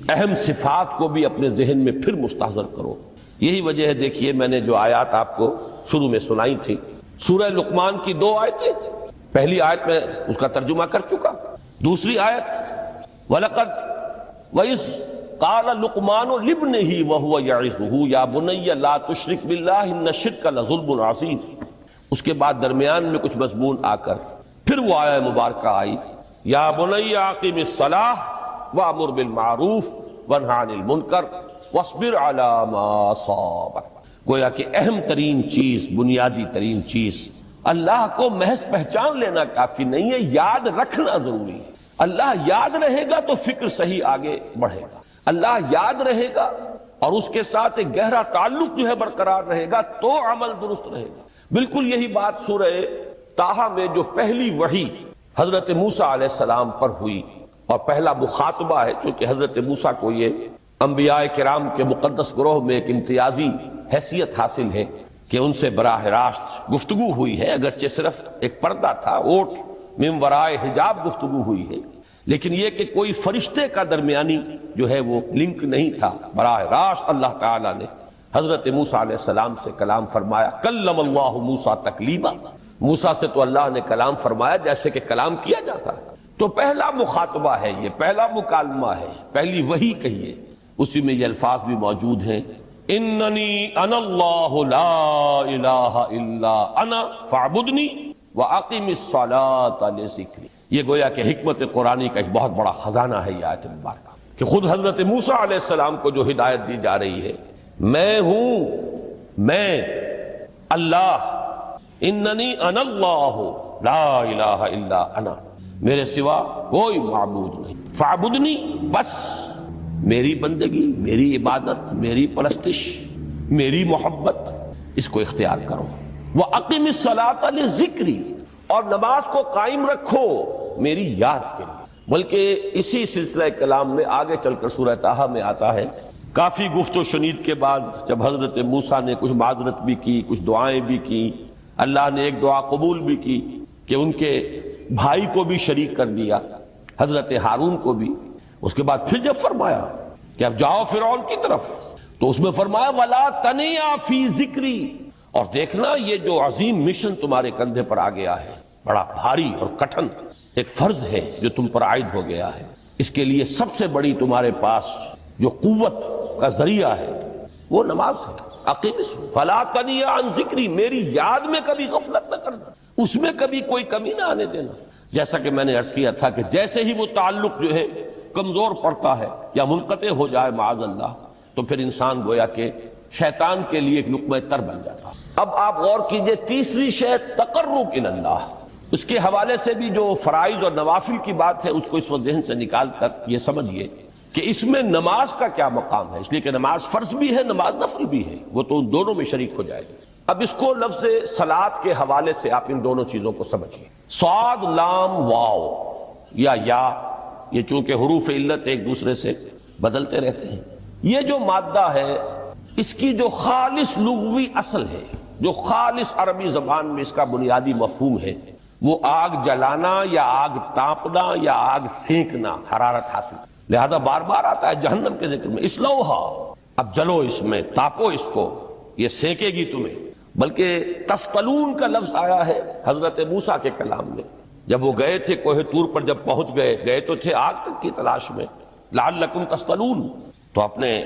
اہم صفات کو بھی اپنے ذہن میں پھر مستحضر کرو۔ یہی وجہ ہے، دیکھیے میں نے جو آیات آپ کو شروع میں سنائی تھی، سورہ لقمان کی 2 آیتیں، پہلی آیت میں اس کا ترجمہ کر چکا، دوسری آیت وَلَقَدْ وَإِذْ قَالَ لُقْمَانُ لِابْنِهِ وَهُوَ يَعِظُهُ يَا بُنَيَّ لَا تُشْرِكْ بِاللَّهِ إِنَّ الشِّرْكَ لَظُلْمٌ عَظِيمٌ۔ اس کے بعد درمیان میں کچھ مضمون آ کر پھر وہ آیہ مبارکہ آئی، یا بنی اقم الصلاۃ وامر بالمعروف وانہی عن المنکر واصبر علی ما اصابک۔ گویا کہ اہم ترین چیز، بنیادی ترین چیز، اللہ کو محض پہچان لینا کافی نہیں ہے، یاد رکھنا ضروری ہے۔ اللہ یاد رہے گا تو فکر صحیح آگے بڑھے گا، اللہ یاد رہے گا اور اس کے ساتھ ایک گہرا تعلق جو ہے برقرار رہے گا تو عمل درست رہے گا۔ بالکل یہی بات سورہ طٰہٰ میں جو پہلی وحی حضرت موسیٰ علیہ السلام پر ہوئی، اور پہلا مخاطبہ ہے، چونکہ حضرت موسیٰ کو یہ انبیاء کرام کے مقدس گروہ میں ایک امتیازی حیثیت حاصل ہے کہ ان سے براہ راست گفتگو ہوئی ہے، اگرچہ صرف ایک پردہ تھا، اوٹ من ورائے حجاب گفتگو ہوئی ہے، لیکن یہ کہ کوئی فرشتے کا درمیانی جو ہے وہ لنک نہیں تھا، براہ راست اللہ تعالیٰ نے حضرت موسیٰ علیہ السلام سے کلام فرمایا۔ کلم اللہ موسیٰ تکلیما، موسیٰ سے تو اللہ نے کلام فرمایا جیسے کہ کلام کیا جاتا ہے۔ تو پہلا مخاطبہ ہے، یہ پہلا مکالمہ ہے، پہلی وحی کہیے، اسی میں یہ الفاظ بھی موجود ہیں، اننی انا اللہ لا الہ الا انا فاعبدنی واقم الصلاۃ لذکری۔ یہ گویا کہ حکمت قرآنی کا ایک بہت بڑا خزانہ ہے یہ آیت مبارکہ، کہ خود حضرت موسیٰ علیہ السلام کو جو ہدایت دی جا رہی ہے، میں ہوں، میں اللہ، اننی انا اللہ لا الہ الا انا، میرے سوا کوئی معبود نہیں، فاعبدنی، بس میری بندگی، میری عبادت، میری پرستش، میری محبت، اس کو اختیار کرو۔ وَأَقِمِ الصَّلَاةَ لِذِكْرِي، اور نماز کو قائم رکھو میری یاد کے لیے۔ بلکہ اسی سلسلہ کلام میں آگے چل کر سورہ طٰہٰ میں آتا ہے، کافی گفت و شنید کے بعد جب حضرت موسیٰ نے کچھ معذرت بھی کی، کچھ دعائیں بھی کی، اللہ نے ایک دعا قبول بھی کی کہ ان کے بھائی کو بھی شریک کر دیا، حضرت ہارون کو بھی۔ اس کے بعد پھر جب فرمایا کہ اب جاؤ فرعون کی طرف، تو اس میں فرمایا وَلَا تَنِيَا فِي ذِكْرِي، اور دیکھنا یہ جو عظیم مشن تمہارے کندھے پر آ گیا ہے، بڑا بھاری اور کٹھن ایک فرض ہے جو تم پر عائد ہو گیا ہے، اس کے لیے سب سے بڑی تمہارے پاس جو قوت کا ذریعہ ہے وہ نماز ہے۔ اقیم فلا تنیا عن ذکری، میری یاد میں کبھی غفلت نہ کرنا، اس میں کبھی کوئی کمی نہ آنے دینا۔ جیسا کہ میں نے عرض کیا تھا کہ جیسے ہی وہ تعلق جو ہے کمزور پڑتا ہے یا منقطع ہو جائے معاذ اللہ، تو پھر انسان گویا کہ شیطان کے لیے ایک لقمہ تر بن جاتا۔ اب آپ غور کیجئے، تیسری شے تقرب الی اللہ، اس کے حوالے سے بھی جو فرائض اور نوافل کی بات ہے اس کو اس وقت ذہن سے نکال کر یہ سمجھیے کہ اس میں نماز کا کیا مقام ہے، اس لیے کہ نماز فرض بھی ہے، نماز نفل بھی ہے، وہ تو ان دونوں میں شریک ہو جائے گی۔ اب اس کو لفظ صلاۃ کے حوالے سے آپ ان دونوں چیزوں کو سمجھیے۔ صاد لام واو یا یہ چونکہ حروف علت ایک دوسرے سے بدلتے رہتے ہیں، یہ جو مادہ ہے اس کی جو خالص لغوی اصل ہے، جو خالص عربی زبان میں اس کا بنیادی مفہوم ہے، وہ آگ جلانا یا آگ تاپنا یا آگ سینکنا، حرارت حاصل۔ لہذا بار بار آتا ہے جہنم کے ذکر میں اسلوہا، اب جلو اس میں، تاپو اس کو، یہ سینکے گی تمہیں۔ بلکہ تفتلون کا لفظ آیا ہے حضرت موسیٰ کے کلام میں، جب وہ گئے تھے کوہ طور پر، جب پہنچ گئے تو تھے آگ تک کی تلاش میں، لعلکم تفتلون، تو اپنے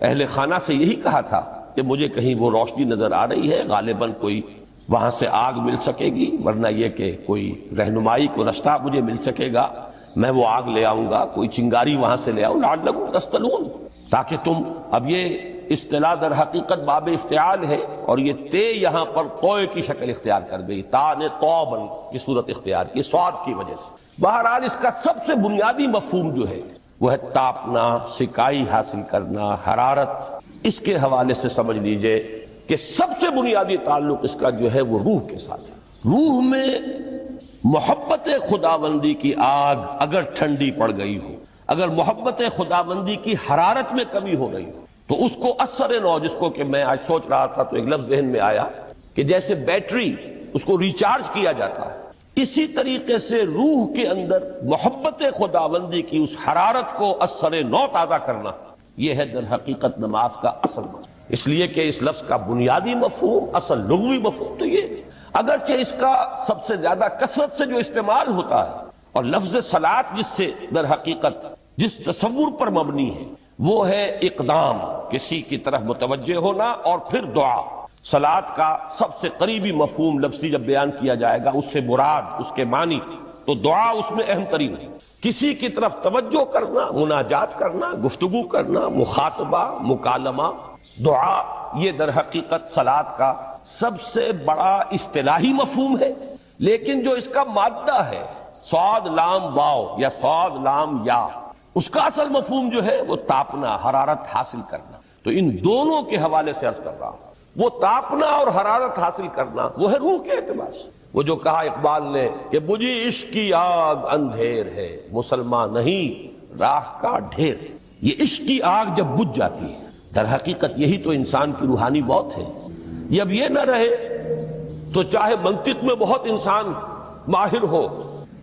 اہل خانہ سے یہی کہا تھا کہ مجھے کہیں وہ روشنی نظر آ رہی ہے، غالباً کوئی وہاں سے آگ مل سکے گی، ورنہ یہ کہ کوئی رہنمائی کو رستہ مجھے مل سکے گا، میں وہ آگ لے آؤں گا، کوئی چنگاری وہاں سے لے آؤں، لعلکم تفتلون، تاکہ تم، اب یہ اصطلاح در حقیقت باب افتعال ہے، اور یہ تے یہاں پر توئے کی شکل اختیار کر گئی، تا نے توبن کی صورت اختیار کی صاد کی وجہ سے۔ بہرحال اس کا سب سے بنیادی مفہوم جو ہے وہ ہے تاپنا، سکائی حاصل کرنا، حرارت۔ اس کے حوالے سے سمجھ لیجئے کہ سب سے بنیادی تعلق اس کا جو ہے وہ روح کے ساتھ ہے۔ روح میں محبت خداوندی کی آگ اگر ٹھنڈی پڑ گئی ہو، اگر محبت خداوندی کی حرارت میں کمی ہو رہی ہو، تو اس کو اثر نو، جس کو کہ میں آج سوچ رہا تھا تو ایک لفظ ذہن میں آیا کہ جیسے بیٹری اس کو ریچارج کیا جاتا ہے، اسی طریقے سے روح کے اندر محبت خداوندی کی اس حرارت کو اثر نو تازہ کرنا، یہ ہے در حقیقت نماز کا اصل مقصد۔ اس لیے کہ اس لفظ کا بنیادی مفہوم، اصل لغوی مفہوم تو یہ ہے، اگرچہ اس کا سب سے زیادہ کثرت سے جو استعمال ہوتا ہے، اور لفظ صلاۃ جس سے در حقیقت جس تصور پر مبنی ہے وہ ہے اقدام، کسی کی طرف متوجہ ہونا، اور پھر دعا۔ صلاۃ کا سب سے قریبی مفہوم لفظی جب بیان کیا جائے گا، اس سے مراد، اس کے معنی، تو دعا اس میں اہم ترین ہے۔ کسی کی طرف توجہ کرنا، مناجات کرنا، گفتگو کرنا، مخاطبہ، مکالمہ، دعا، یہ در حقیقت صلاۃ کا سب سے بڑا اصطلاحی مفہوم ہے۔ لیکن جو اس کا مادہ ہے، صاد لام واو یا صاد لام یا، اس کا اصل مفہوم جو ہے وہ تاپنا، حرارت حاصل کرنا۔ تو ان دونوں کے حوالے سے عرض کر رہا ہوں، وہ تاپنا اور حرارت حاصل کرنا وہ ہے روح کے اعتبار سے۔ وہ جو کہا اقبال نے کہ بجھی عشق کی آگ اندھیر ہے، مسلمان نہیں راہ کا ڈھیر ہے۔ یہ عشق کی آگ جب بجھ جاتی ہے، در حقیقت یہی تو انسان کی روحانی موت ہے۔ جب یہ نہ رہے تو چاہے منطق میں بہت انسان ماہر ہو،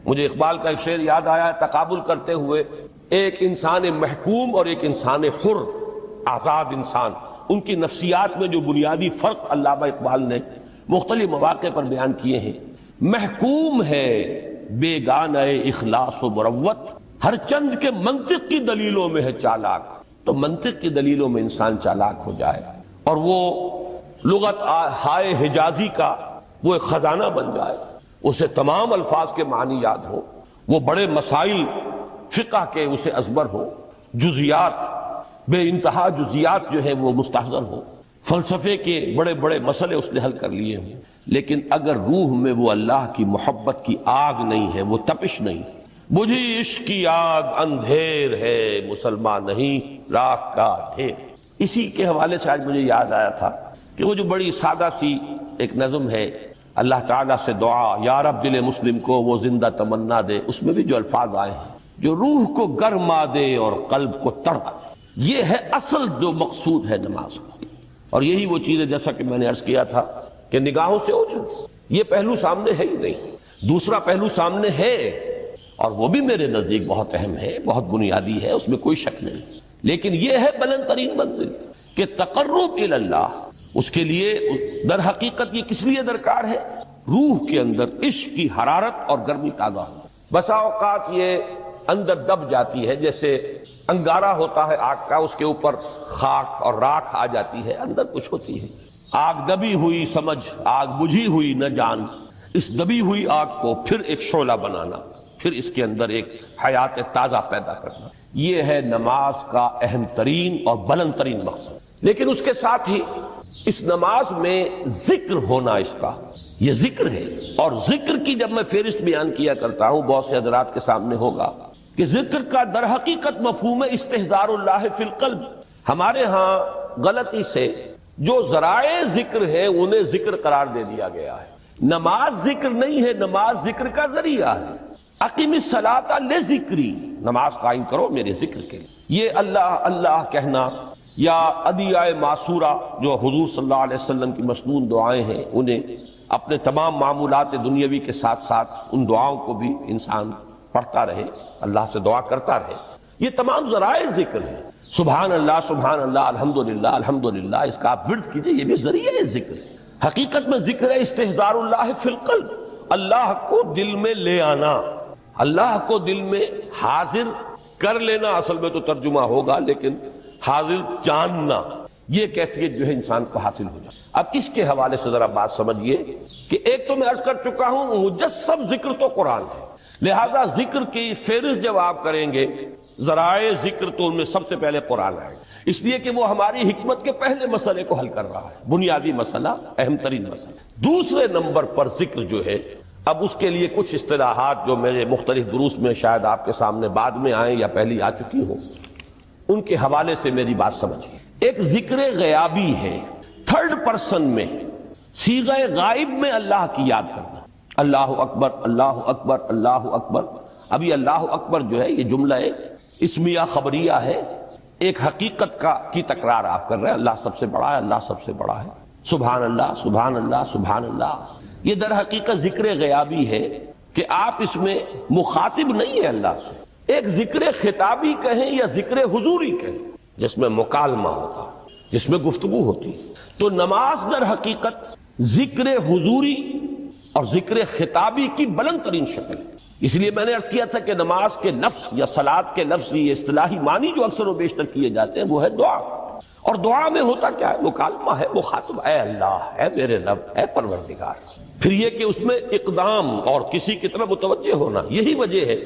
مجھے اقبال کا ایک شعر یاد آیا ہے تقابل کرتے ہوئے، ایک انسان محکوم اور ایک انسان حر، آزاد انسان، ان کی نفسیات میں جو بنیادی فرق علامہ اقبال نے مختلف مواقع پر بیان کیے ہیں۔ محکوم ہے بیگانہ اخلاص و مروت، ہر چند کے منطق کی دلیلوں میں ہے چالاک۔ تو منطق کی دلیلوں میں انسان چالاک ہو جائے اور وہ لغت ہائے حجازی کا وہ ایک خزانہ بن جائے، اسے تمام الفاظ کے معنی یاد ہو، وہ بڑے مسائل فقہ کے اسے ازبر ہو، جزیات، بے انتہا جزیات جو ہے وہ مستحضر ہو، فلسفے کے بڑے بڑے مسئلے اس نے حل کر لیے ہوں، لیکن اگر روح میں وہ اللہ کی محبت کی آگ نہیں ہے، وہ تپش نہیں، بجھی عشق کی آگ اندھیر ہے، مسلمان نہیں راہ کا ڈھیر۔ اسی کے حوالے سے آج مجھے یاد آیا تھا کہ وہ جو بڑی سادہ سی ایک نظم ہے، اللہ تعالیٰ سے دعا یا رب دل مسلم کو وہ زندہ تمنا دے، اس میں بھی جو الفاظ آئے ہیں جو روح کو گرما دے اور قلب کو تڑپا دے، یہ ہے اصل جو مقصود ہے نماز کا۔ اور یہی وہ چیز ہے جیسا کہ میں نے عرض کیا تھا کہ نگاہوں سے اوجھل، یہ پہلو سامنے ہے ہی نہیں، دوسرا پہلو سامنے ہے اور وہ بھی میرے نزدیک بہت اہم ہے، بہت بنیادی ہے، اس میں کوئی شک نہیں، لیکن یہ ہے بلند ترین منزل کہ تقرب الی اللہ۔ اس کے لیے در حقیقت یہ کس لیے درکار ہے؟ روح کے اندر عشق کی حرارت اور گرمی تازہ ہو۔ بسا اوقات یہ اندر دب جاتی ہے، جیسے انگارہ ہوتا ہے آگ کا، اس کے اوپر خاک اور راکھ آ جاتی ہے، اندر کچھ ہوتی ہے۔ آگ دبی ہوئی سمجھ، آگ بجھی ہوئی نہ جان، اس دبی ہوئی آگ کو پھر ایک شعلہ بنانا، پھر اس کے اندر ایک حیات تازہ پیدا کرنا، یہ ہے نماز کا اہم ترین اور بلند ترین مقصد۔ لیکن اس کے ساتھ ہی اس نماز میں ذکر ہونا، اس کا یہ ذکر ہے، اور ذکر کی جب میں فہرست بیان کیا کرتا ہوں بہت سے حضرات کے سامنے ہوگا کہ ذکر کا در حقیقت مفہوم ہے استحضار اللہ فی القلب۔ ہمارے ہاں غلطی سے جو ذرائع ذکر ہے انہیں ذکر قرار دے دیا گیا ہے۔ نماز ذکر نہیں ہے، نماز ذکر کا ذریعہ ہے۔ اقیم الصلاۃ لذکری، نماز قائم کرو میرے ذکر کے لیے۔ یہ اللہ اللہ کہنا یا ادعیائے معصورہ جو حضور صلی اللہ علیہ وسلم کی مسنون دعائیں ہیں، انہیں اپنے تمام معمولات دنیاوی کے ساتھ ساتھ ان دعاؤں کو بھی انسان پڑھتا رہے، اللہ سے دعا کرتا رہے، یہ تمام ذرائع ذکر ہیں۔ سبحان اللہ الحمدللہ الحمدللہ، اس کا آپ ورد کیجئے، یہ بھی ذریعہ ذکر ہے۔ حقیقت میں ذکر ہے استحضار اللہ فی القلب، اللہ کو دل میں لے آنا، اللہ کو دل میں حاضر کر لینا، اصل میں تو ترجمہ ہوگا لیکن حاضر جاننا، یہ کیفیت جو ہے انسان کو حاصل ہو جائے۔ اب اس کے حوالے سے ذرا بات سمجھیے کہ ایک تو میں عرض کر چکا ہوں مجسم ذکر تو قرآن ہے، لہذا ذکر کی فہرست جب آپ کریں گے ذرائع ذکر تو ان میں سب سے پہلے قرآن آئے گا، اس لیے کہ وہ ہماری حکمت کے پہلے مسئلے کو حل کر رہا ہے، بنیادی مسئلہ، اہم ترین مسئلہ۔ دوسرے نمبر پر ذکر جو ہے، اب اس کے لیے کچھ اصطلاحات جو میرے مختلف دروس میں شاید آپ کے سامنے بعد میں آئیں یا پہلی آ چکی ہوں، ان کے حوالے سے میری بات سمجھیے۔ ایک ذکر غیابی ہے، تھرڈ پرسن میں، صیغہ غائب میں اللہ کی یاد کرنا، اللہ اکبر اللہ اکبر اللہ اکبر۔ ابھی اللہ اکبر جو ہے یہ جملہ اسمیہ خبریہ ہے، ایک حقیقت کی تکرار آپ کر رہے ہیں، اللہ سب سے بڑا ہے، اللہ سب سے بڑا ہے، سبحان اللہ سبحان اللہ سبحان اللہ۔ یہ در حقیقت ذکر غیابی ہے کہ آپ اس میں مخاطب نہیں ہے اللہ سے، ایک ذکر خطابی کہیں یا ذکر حضوری کہیں جس میں مکالمہ ہوتا، جس میں گفتگو ہوتی۔ تو نماز در حقیقت ذکر حضوری اور ذکر خطابی کی بلند ترین شکل ہے۔ اس لیے میں نے عرض کیا تھا کہ نماز کے لفظ یا صلاۃ کے لفظ، یہ اصطلاحی معنی جو اکثر و بیشتر کیے جاتے ہیں وہ ہے دعا، اور دعا میں ہوتا کیا ہے؟ مکالمہ ہے، مخاطب، اے اللہ، اے میرے رب، اے پروردگار۔ پھر یہ کہ اس میں اقدام اور کسی کی طرف متوجہ ہونا، یہی وجہ ہے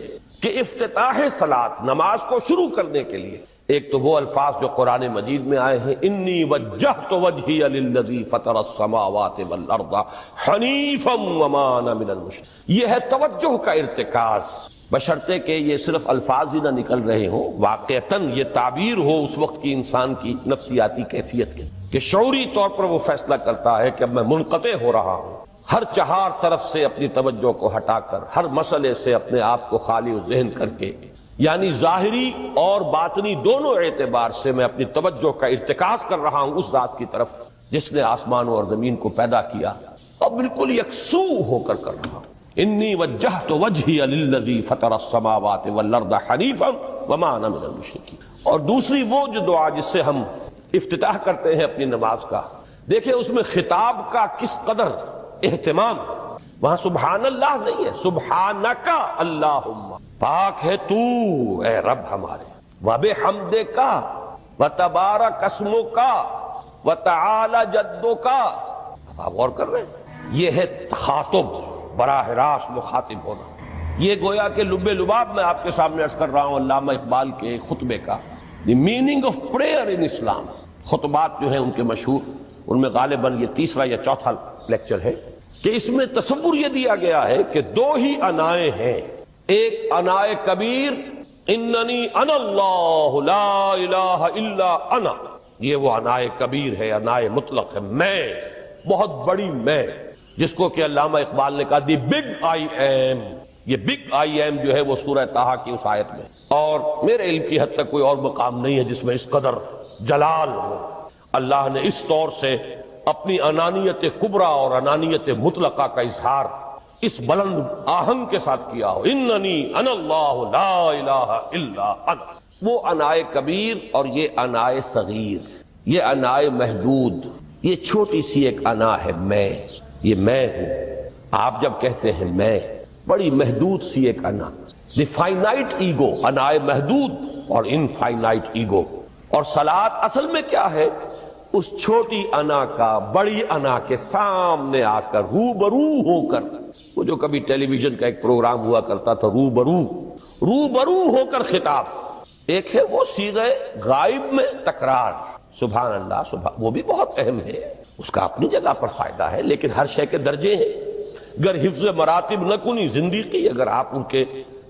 کہ افتتاح صلاۃ، نماز کو شروع کرنے کے لیے ایک تو وہ الفاظ جو قرآن مجید میں آئے ہیں، انی وجہت وجہی للذی فطر السماوات والارض حنیفا وما انا من المشرکین، یہ ہے توجہ کا ارتکاز، بشرطے کہ یہ صرف الفاظ ہی نہ نکل رہے ہوں، واقعتاً یہ تعبیر ہو اس وقت کی انسان کی نفسیاتی کیفیت کے، کہ شعوری طور پر وہ فیصلہ کرتا ہے کہ اب میں منقطع ہو رہا ہوں، ہر چہار طرف سے اپنی توجہ کو ہٹا کر، ہر مسئلے سے اپنے آپ کو خالی و ذہن کر کے، یعنی ظاہری اور باطنی دونوں اعتبار سے میں اپنی توجہ کا ارتکاز کر رہا ہوں اس ذات کی طرف جس نے آسمانوں اور زمین کو پیدا کیا، اور بالکل یکسو ہو کر رہا ہوں۔ انی وجہت وجہی للذی فطر السماوات والارض حنیفا وما انا من المشرکین۔ اور دوسری وہ جو دعا جس سے ہم افتتاح کرتے ہیں اپنی نماز کا، دیکھیں اس میں خطاب کا کس قدر اہتمام، وہاں سبحان اللہ نہیں ہے، سبحانک اللہم، پاک ہے تو اے رب ہمارے، وبحمدک وتبارک اسمک وتعالی جدک۔ آپ غور کر رہے ہیں، یہ ہے تخاطب، براہ راست مخاطب ہونا۔ یہ گویا کہ لب لباب میں آپ کے سامنے عرض کر رہا ہوں علامہ اقبال کے خطبے کا، دی میننگ آف پریئر ان اسلام۔ خطبات جو ہیں ان کے مشہور، ان میں غالباً یہ تیسرا یا چوتھا لیکچر ہے کہ اس میں تصور یہ دیا گیا ہے کہ دو ہی انائیں ہیں، ایک انائے کبیر اننی انا اللہ لا الہ الا انا، یہ وہ انائے کبیر ہے، انائے مطلق ہے، میں، بہت بڑی میں، جس کو کہ علامہ اقبال نے کہا دی بگ آئی ایم۔ یہ بگ آئی ایم جو ہے وہ سورہ طٰہٰ کی اس آیت میں، اور میرے علم کی حد تک کوئی اور مقام نہیں ہے جس میں اس قدر جلال ہو۔ اللہ نے اس طور سے اپنی انانیت کبریٰ اور انانیت مطلقہ کا اظہار اس بلند آہنگ کے ساتھ کیا ہو، اننی انا اللہ لا الہ الا انا۔ وہ انائے کبیر اور یہ انائے صغیر، یہ انائے محدود، یہ چھوٹی سی ایک انا ہے، میں، یہ میں ہوں۔ آپ جب کہتے ہیں میں، بڑی محدود سی ایک انا، دی فائنائٹ ایگو، انائے محدود اور انفائنائٹ ایگو۔ اور صلاۃ اصل میں کیا ہے؟ اس چھوٹی انا کا بڑی انا کے سامنے آ کر، روبرو ہو کر، وہ جو کبھی ٹیلی ویژن کا ایک پروگرام ہوا کرتا تھا، روبرو ہو کر خطاب۔ ایک ہے وہ صیغہ غائب میں تکرار، سبحان اللہ، وہ بھی بہت اہم ہے، اس کا اپنی جگہ پر فائدہ ہے، لیکن ہر شے کے درجے ہیں۔ اگر حفظ مراتب نہ کنی زندگی، اگر آپ ان کے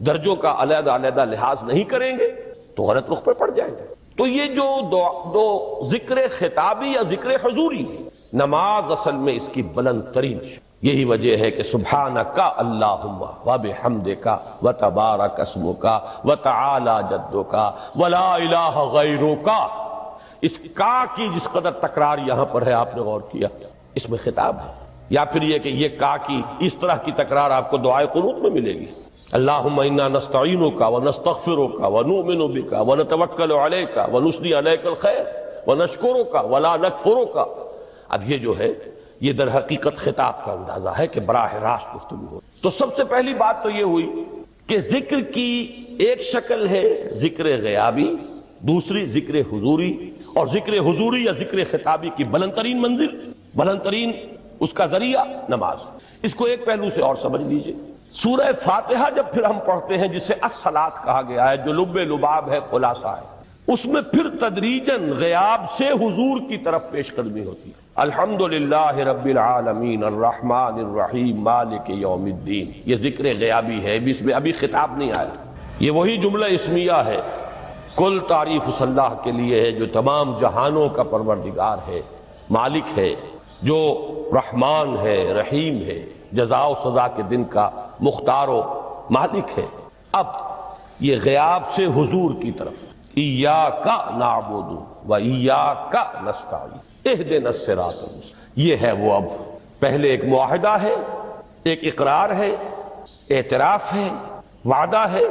درجوں کا علیحدہ علیحدہ لحاظ نہیں کریں گے تو غلط رخ پر پڑ جائیں گے۔ تو یہ جو دو ذکر خطابی یا ذکر حضوری، نماز اصل میں اس کی بلند ترین، یہی وجہ ہے کہ سبحانک اللہم وبحمدک وتبارک اسمک وتعالی جدک ولا الہ غیرک۔ اس کا کی جس قدر تکرار یہاں پر ہے، آپ نے غور کیا، اس میں خطاب ہے۔ یا پھر یہ کہ یہ کا کی اس طرح کی تکرار آپ کو دعائے قنوت میں ملے گی، اللہم انا نستعینک ونستغفرک ونؤمن بک ونتوکل علیک ونثنی علیک الخیر ونشکرک ولا نکفرک۔ اب یہ جو ہے یہ در حقیقت خطاب کا اندازہ ہے کہ براہ راست گفتگو ہو۔ تو سب سے پہلی بات تو یہ ہوئی کہ ذکر کی ایک شکل ہے ذکر غیابی، دوسری ذکر حضوری، اور ذکر حضوری یا ذکر خطابی کی بلند ترین منزل، بلند ترین اس کا ذریعہ نماز۔ اس کو ایک پہلو سے اور سمجھ لیجئے، سورہ فاتحہ جب پھر ہم پڑھتے ہیں، جسے الصلاۃ کہا گیا ہے، جو لب لباب ہے، خلاصہ ہے، اس میں پھر تدریجاً غیاب سے حضور کی طرف پیش قدمی ہوتی ہے۔ الحمدللہ رب العالمین الرحمن الرحیم مالک یوم الدین، یہ ذکر غیابی ہے، اس میں ابھی خطاب نہیں آیا۔ یہ وہی جملہ اسمیہ ہے، کل تعریف اس اللہ کے لیے ہے جو تمام جہانوں کا پروردگار ہے، مالک ہے، جو رحمان ہے، رحیم ہے، جزا و سزا کے دن کا مختار و مالک ہے۔ اب یہ غیاب سے حضور کی طرف، ایاک نعبد و ایاک نستعین اہدنا الصراط المستقیم، یہ ہے وہ۔ اب پہلے ایک معاہدہ ہے، ایک اقرار ہے، اعتراف ہے، وعدہ ہے،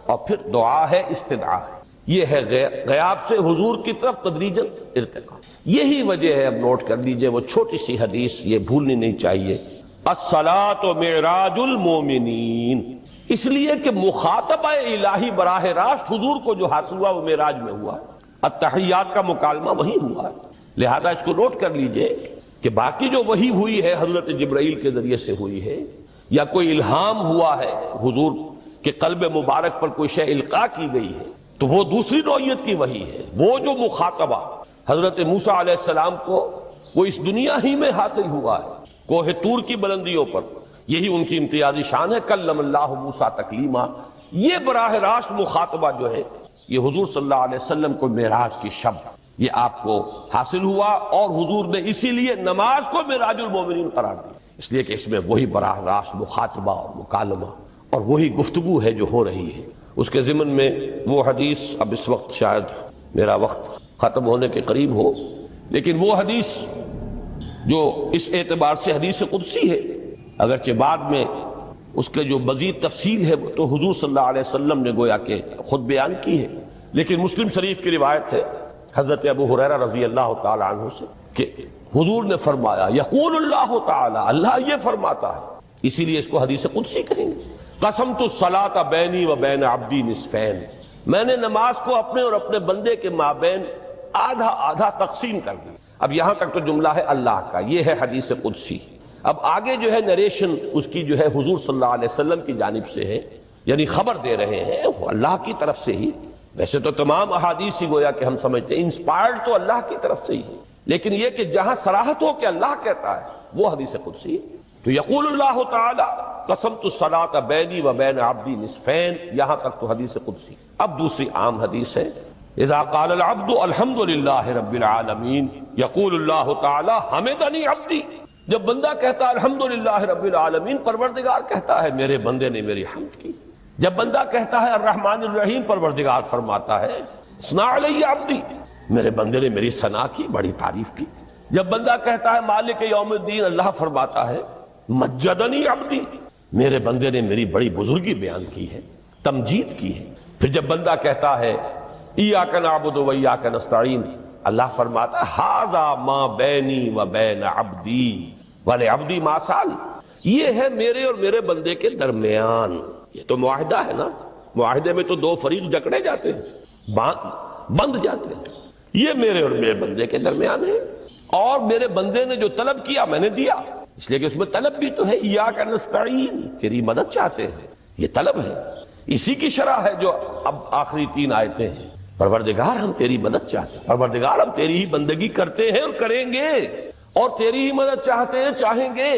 اور پھر دعا ہے، استدعا ہے۔ یہ ہے غیاب سے حضور کی طرف تدریجاً ارتقاء۔ یہی وجہ ہے، اب نوٹ کر لیجئے، وہ چھوٹی سی حدیث یہ بھولنی نہیں چاہیے، الصلاۃ معراج المومنین، اس لیے کہ مخاطبہ الہی براہ راست حضور کو جو حاصل ہوا وہ معراج میں ہوا، التحیات کا مکالمہ وہی ہوا، لہذا اس کو نوٹ کر لیجئے کہ باقی جو وحی ہوئی ہے حضرت جبرائیل کے ذریعے سے ہوئی ہے، یا کوئی الہام ہوا ہے حضور کے قلب مبارک پر کوئی شے القاء کی گئی ہے، تو وہ دوسری نوعیت کی وحی ہے۔ وہ جو مخاطبہ حضرت موسیٰ علیہ السلام کو وہ اس دنیا ہی میں حاصل ہوا ہے، کوہ طور کی بلندیوں پر، یہی ان کی امتیازی شان ہے، کلم اللہ موسیٰ تکلیما۔ یہ براہ راست مخاطبہ جو ہے یہ حضور صلی اللہ علیہ وسلم کو معراج کی شب یہ آپ کو حاصل ہوا، اور حضور نے اسی لیے نماز کو معراج المومنین قرار دیا، اس لیے کہ اس میں وہی براہ راست مخاطبہ اور مکالمہ اور وہی گفتگو ہے جو ہو رہی ہے۔ اس کے ضمن میں وہ حدیث، اب اس وقت شاید میرا وقت ختم ہونے کے قریب ہو، لیکن وہ حدیث جو اس اعتبار سے حدیث قدسی ہے، اگرچہ بعد میں اس کے جو مزید تفصیل ہے وہ تو حضور صلی اللہ علیہ وسلم نے گویا کہ خود بیان کی ہے، لیکن مسلم شریف کی روایت ہے حضرت ابو ہریرہ رضی اللہ تعالی عنہ سے کہ حضور نے فرمایا، یقول اللہ تعالی، اللہ یہ فرماتا ہے، اسی لیے اس کو حدیث قدسی کہیں گے، قسمت الصلاۃ بینی و بین عبدی نصفین، میں نے نماز کو اپنے اور اپنے بندے کے مابین آدھا آدھا تقسیم کر دی۔ اب یہاں تک تو جملہ ہے اللہ کا، یہ ہے حدیث قدسی۔ اب آگے جو ہے نریشن اس کی جو ہے حضور صلی اللہ علیہ وسلم کی جانب سے ہے، یعنی خبر دے رہے ہیں وہ اللہ کی طرف سے ہی۔ ویسے تو تمام احادیث ہی گویا کہ ہم سمجھتے ہیں انسپائرڈ تو اللہ کی طرف سے ہی ہے، لیکن یہ کہ جہاں صراحت ہو کہ اللہ کہتا ہے وہ حدیث قدسی ہے۔ تو یقول اللہ تعالی قسمت الصلاۃ بینی و بین عبدی نصفین، یہاں تک تو حدیث قدسی۔ اب دوسری عام حدیث ہے اذا قال العبد الحمد للہ رب العالمین یقول اللہ تعالی حمدنی عبدی، جب بندہ کہتا ہے الحمدللہ رب العالمین، پروردگار کہتا ہے میرے بندے نے میری حمد کی۔ جب بندہ کہتا ہے الرحمن الرحیم، پروردگار فرماتا ہے ثنا علی عبدی، میرے بندے نے میری ثنا کی، بڑی تعریف کی۔ جب بندہ کہتا ہے مالک یوم الدین، اللہ فرماتا ہے مجدنی عبدی، میرے بندے نے میری بڑی بزرگی بیان کی ہے، تمجید کی ہے۔ پھر جب بندہ کہتا ہے ایاک نعبد و ایاک نستعین، اللہ فرماتا ہے ھذا ما بینی و بین عبدی ولعبدی ما سأل، یہ ہے میرے اور میرے بندے کے درمیان۔ یہ تو معاہدہ ہے نا، معاہدے میں تو دو فریق جکڑے جاتے ہیں، بند جاتے ہیں، یہ میرے اور میرے بندے کے درمیان ہے، اور میرے بندے نے جو طلب کیا میں نے دیا، اس لیے کہ اس میں طلب بھی تو ہے، ایاک نستعین، تیری مدد چاہتے ہیں، یہ طلب ہے۔ اسی کی شرح ہے جو اب آخری 3 آیتیں ہیں، پروردگار ہم تیری مدد چاہتے ہیں، پروردگار ہم تیری ہی بندگی کرتے ہیں اور کریں گے، اور تیری ہی مدد چاہتے ہیں، چاہیں گے۔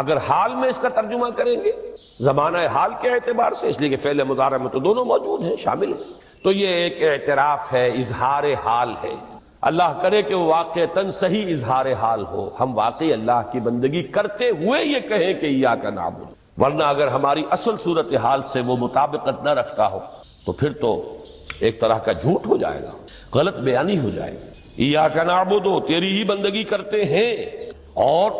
اگر حال میں اس کا ترجمہ کریں گے زمانہ حال کے اعتبار سے، اس لیے کہ فعل مضارع میں تو دونوں موجود ہیں، شامل ہیں، تو یہ ایک اعتراف ہے، اظہار حال ہے۔ اللہ کرے کہ وہ واقعتاً صحیح اظہار حال ہو، ہم واقعی اللہ کی بندگی کرتے ہوئے یہ کہیں کہ ایاک نعبد، ورنہ اگر ہماری اصل صورتحال سے وہ مطابقت نہ رکھتا ہو تو پھر تو ایک طرح کا جھوٹ ہو جائے گا، غلط بیانی ہو جائے گی۔ ایاک نعبد، تیری ہی بندگی کرتے ہیں، اور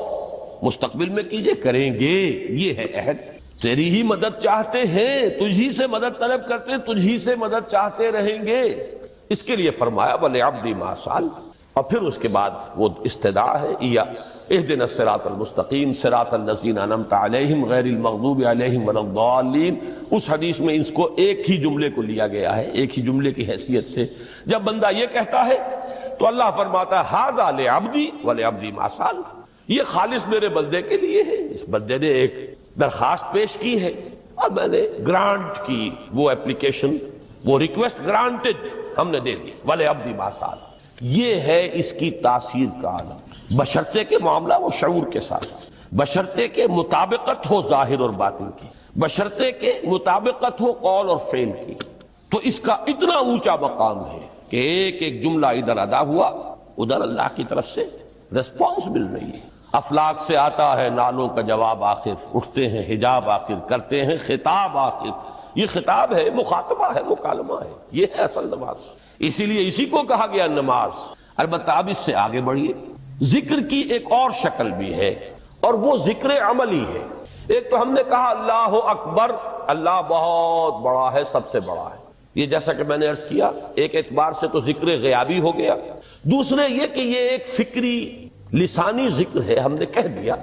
مستقبل میں کیجئے، کریں گے، یہ ہے عہد۔ تیری ہی مدد چاہتے ہیں، تجھی سے مدد طلب کرتے ہیں، تجھی سے مدد چاہتے رہیں گے، اس کے لیے فرمایا وَلِعَبْدِ مَا سَأَلَ، اور پھر اس کے بعد وہ استدعا ہے اهدنا الصراط المستقیم صراط الذین انعمت علیہم غیر المغضوب علیہم ولا الضالین۔ اس حدیث میں اس کو ایک ہی جملے کو لیا گیا ہے، ایک ہی جملے کی حیثیت سے۔ جب بندہ یہ کہتا ہے تو اللہ فرماتا ہے ھذا لعبدی ولعبدی ما سأل، یہ خالص میرے بندے کے لیے ہے، اس بندے نے ایک درخواست پیش کی ہے اور میں نے گرانٹ کی، وہ اپلیکیشن، وہ ریکویسٹ گرانٹڈ، ہم نے دے دی، ولعبدی ما سأل۔ یہ ہے اس کی تاثیر کا عالم، بشرطے کے معاملہ وہ شعور کے ساتھ، بشرطے کے مطابقت ہو ظاہر اور باطن کی، بشرطے کے مطابقت ہو قول اور فعل کی، تو اس کا اتنا اونچا مقام ہے کہ ایک ایک جملہ ادھر ادا ہوا، ادھر اللہ کی طرف سے ریسپانس مل رہی ہے۔ افلاک سے آتا ہے نالوں کا جواب آخر، اٹھتے ہیں حجاب آخر، کرتے ہیں خطاب آخر، یہ خطاب ہے، مخاطبہ ہے، مکالمہ ہے، یہ ہے اصل نماز۔ اسی لیے اسی کو کہا گیا نماز۔ البتہ اب اس سے آگے بڑھیے، ذکر کی ایک اور شکل بھی ہے، اور وہ ذکر عملی ہے۔ ایک تو ہم نے کہا اللہ اکبر، اللہ بہت بڑا ہے، سب سے بڑا ہے، یہ جیسا کہ میں نے عرض کیا ایک اعتبار سے تو ذکر غیابی ہو گیا۔ دوسرے یہ کہ یہ ایک فکری لسانی ذکر ہے، ہم نے کہہ دیا۔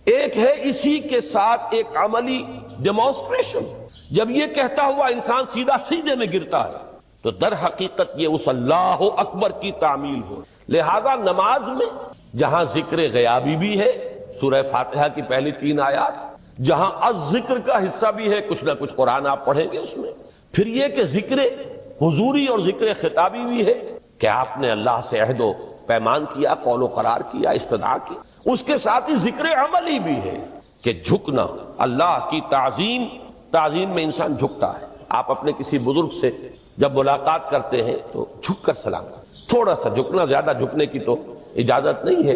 ایک ہے اسی کے ساتھ ایک عملی ڈیمانسٹریشن، جب یہ کہتا ہوا انسان سیدھا سجدے میں گرتا ہے تو در حقیقت یہ اس اللہ اکبر کی تعمیل ہو۔ لہذا نماز میں جہاں ذکر غیابی بھی ہے، سورہ فاتحہ کی پہلی 3 آیات، جہاں الذکر کا حصہ بھی ہے، کچھ نہ کچھ قرآن آپ پڑھیں گے اس میں، پھر یہ کہ ذکر حضوری اور ذکر خطابی بھی ہے کہ آپ نے اللہ سے عہد و پیمان کیا، قول و قرار کیا، استدعا کی، اس کے ساتھ ہی ذکر عملی بھی ہے کہ جھکنا، اللہ کی تعظیم، تعظیم میں انسان جھکتا ہے۔ آپ اپنے کسی بزرگ سے جب ملاقات کرتے ہیں تو جھک کر سلام کرتے ہیں، تھوڑا سا جھکنا، زیادہ جھکنے کی تو اجازت نہیں ہے،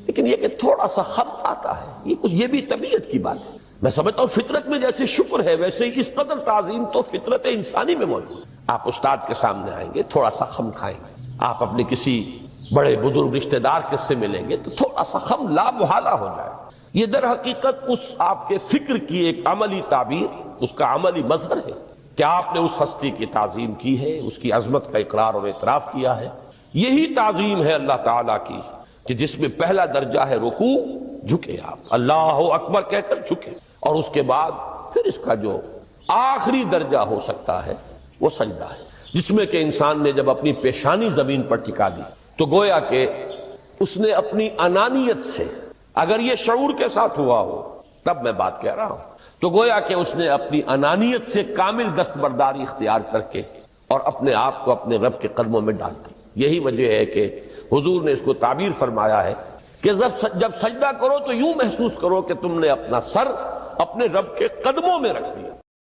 لیکن یہ کہ تھوڑا سا خم آتا ہے، یہ بھی طبیعت کی بات ہے۔ میں سمجھتا ہوں فطرت میں جیسے شکر ہے ویسے ہی اس قدر تعظیم تو فطرت انسانی میں موجود ہے۔ آپ استاد کے سامنے آئیں گے تھوڑا سا خم کھائیں گے، آپ اپنے کسی بڑے بزرگ رشتہ دار کس سے ملیں گے تو تھوڑا سا خم لا محالہ ہو جائے۔ یہ در حقیقت اس آپ کے فکر کی ایک عملی تعبیر، اس کا عملی مظہر ہے کہ آپ نے اس ہستی کی تعظیم کی ہے، اس کی عظمت کا اقرار اور اعتراف کیا ہے۔ یہی تعظیم ہے اللہ تعالیٰ کی کہ جس میں پہلا درجہ ہے رکوع، جھکے آپ، اللہ اکبر کہہ کر جھکے، اور اس کے بعد پھر اس کا جو آخری درجہ ہو سکتا ہے وہ سجدہ ہے، جس میں کہ انسان نے جب اپنی پیشانی زمین پر ٹکا دی تو گویا کہ اس نے اپنی انانیت سے، اگر یہ شعور کے ساتھ ہوا ہو تب میں بات کہہ رہا ہوں، تو گویا کہ اس نے اپنی انانیت سے کامل دستبرداری اختیار کر کے اور اپنے آپ کو اپنے رب کے قدموں میں ڈال دی۔ یہی وجہ ہے کہ حضور نے اس کو تعبیر فرمایا ہے کہ جب سجدہ کرو تو یوں محسوس کرو کہ تم نے اپنا سر اپنے رب کے قدموں میں رکھ دیا۔